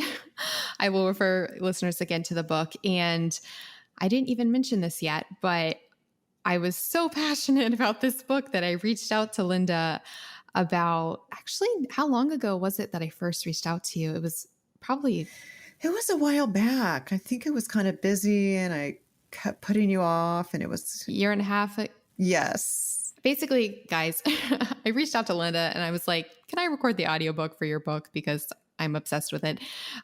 I will refer listeners again to the book. And I didn't even mention this yet, but I was so passionate about this book that I reached out to Linda about, actually, how long ago was it that I first reached out to you? It was a while back. I think I was kind of busy and I kept putting you off, and it was year and a half. yes. Basically, guys, I reached out to Linda and I was like, can I record the audiobook for your book? Because I'm obsessed with it.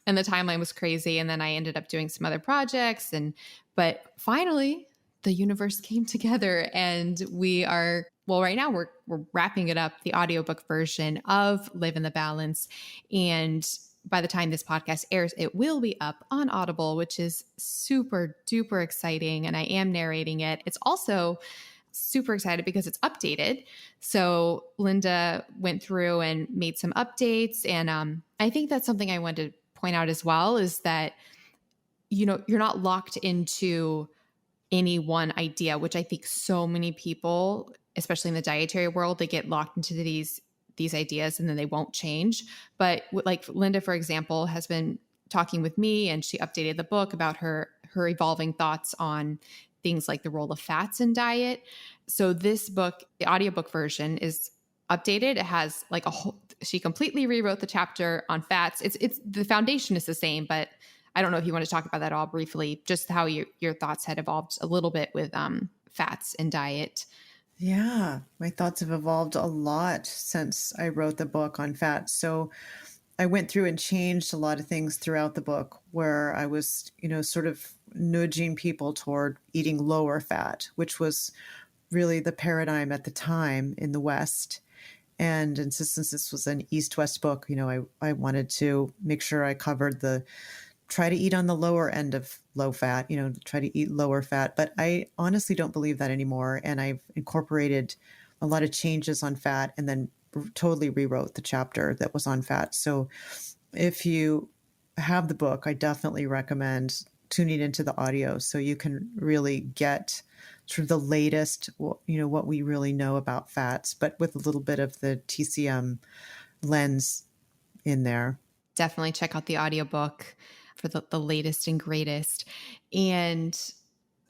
And the timeline was crazy. And then I ended up doing some other projects. But finally, the universe came together and we are, well, right now we're wrapping it up, the audiobook version of Live in the Balance. And by the time this podcast airs, it will be up on Audible, which is super duper exciting. And I am narrating it. It's also super excited because it's updated. So Linda went through and made some updates. And I think that's something I wanted to point out as well, is that, you're not locked into any one idea, which I think so many people, especially in the dietary world, they get locked into these ideas and then they won't change. But like Linda, for example, has been talking with me and she updated the book about her evolving thoughts on things like the role of fats in diet. So this book, the audiobook version, is updated. It has like she completely rewrote the chapter on fats. It's the foundation is the same, but I don't know if you want to talk about that all briefly, just how your thoughts had evolved a little bit with fats and diet. Yeah, my thoughts have evolved a lot since I wrote the book on fats. So I went through and changed a lot of things throughout the book where I was, sort of nudging people toward eating lower fat, which was really the paradigm at the time in the West. And since this was an East-West book, I wanted to make sure I covered try to eat on the lower end of low fat, try to eat lower fat. But I honestly don't believe that anymore. And I've incorporated a lot of changes on fat and then totally rewrote the chapter that was on fat. So if you have the book, I definitely recommend tuning into the audio so you can really get sort of the latest, what we really know about fats, but with a little bit of the TCM lens in there. Definitely check out the audiobook for the latest and greatest. And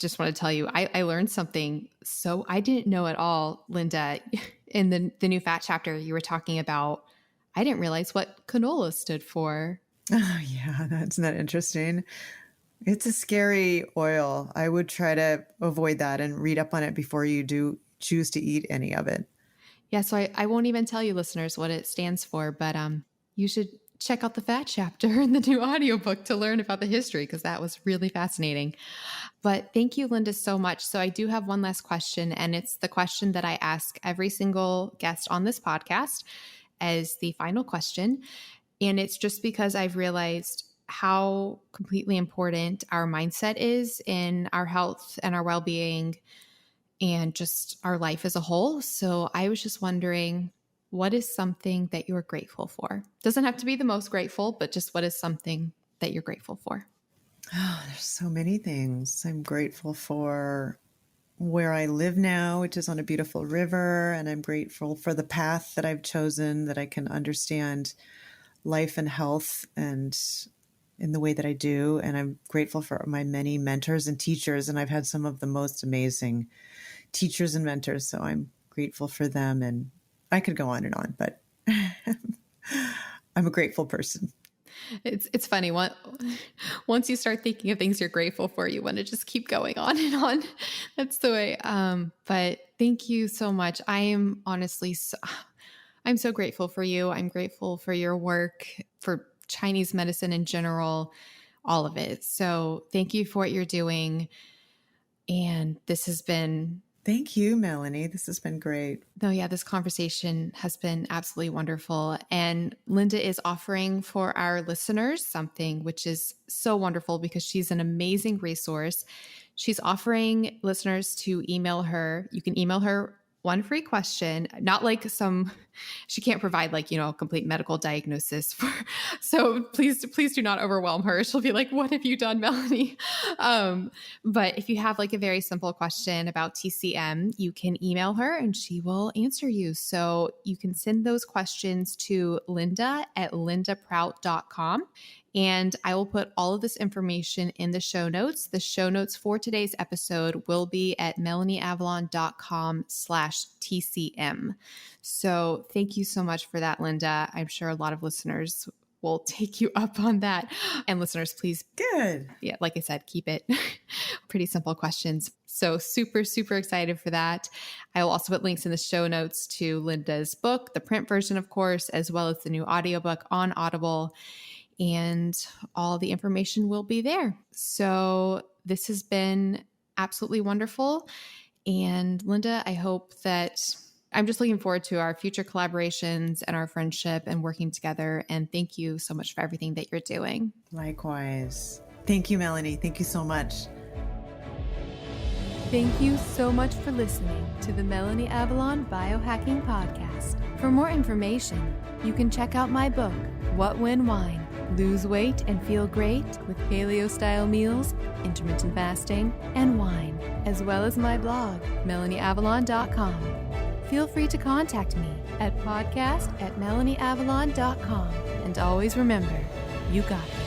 just want to tell you, I learned something. So I didn't know at all, Linda, in the new fat chapter you were talking about, I didn't realize what canola stood for. Oh, yeah, that's not interesting. It's a scary oil. I would try to avoid that and read up on it before you do choose to eat any of it. Yeah, so I won't even tell you listeners what it stands for, but you should check out the fat chapter in the new audiobook to learn about the history, because that was really fascinating. But thank you, Linda, so much. So I do have one last question, and it's the question that I ask every single guest on this podcast as the final question. And it's just because I've realized how completely important our mindset is in our health and our well-being and just our life as a whole. So I was just wondering, what is something that you're grateful for? Doesn't have to be the most grateful, but just what is something that you're grateful for? Oh, there's so many things. I'm grateful for where I live now, which is on a beautiful river. And I'm grateful for the path that I've chosen, that I can understand life and health and in the way that I do. And I'm grateful for my many mentors and teachers. And I've had some of the most amazing teachers and mentors. So I'm grateful for them. And I could go on and on, but I'm a grateful person. It's funny. Once you start thinking of things you're grateful for, you want to just keep going on and on. That's the way. But thank you so much. I am honestly, I'm so grateful for you. I'm grateful for your work, for Chinese medicine in general, all of it. So thank you for what you're doing. And this has been... Thank you, Melanie. This has been great. No, yeah, this conversation has been absolutely wonderful. And Linda is offering for our listeners something which is so wonderful because she's an amazing resource. She's offering listeners to email her. You can email her one free question, not like she can't provide a complete medical diagnosis so please do not overwhelm her. She'll be like, what have you done, Melanie? But if you have a very simple question about TCM, you can email her and she will answer you. So you can send those questions to linda@lindaprout.com. And I will put all of this information in the show notes. The show notes for today's episode will be at melanieavalon.com/TCM. So thank you so much for that, Linda. I'm sure a lot of listeners will take you up on that. And listeners, please. Good. Yeah, like I said, keep it pretty simple questions. So super, super excited for that. I will also put links in the show notes to Linda's book, the print version, of course, as well as the new audiobook on Audible. And all the information will be there. So this has been absolutely wonderful. And Linda, I hope that I'm just looking forward to our future collaborations and our friendship and working together. And thank you so much for everything that you're doing. Likewise. Thank you, Melanie. Thank you so much. Thank you so much for listening to the Melanie Avalon Biohacking Podcast. For more information, you can check out my book, What When Wine? Lose weight and feel great with paleo-style meals, intermittent fasting, and wine, as well as my blog, melanieavalon.com. Feel free to contact me at podcast@melanieavalon.com. And always remember, you got it.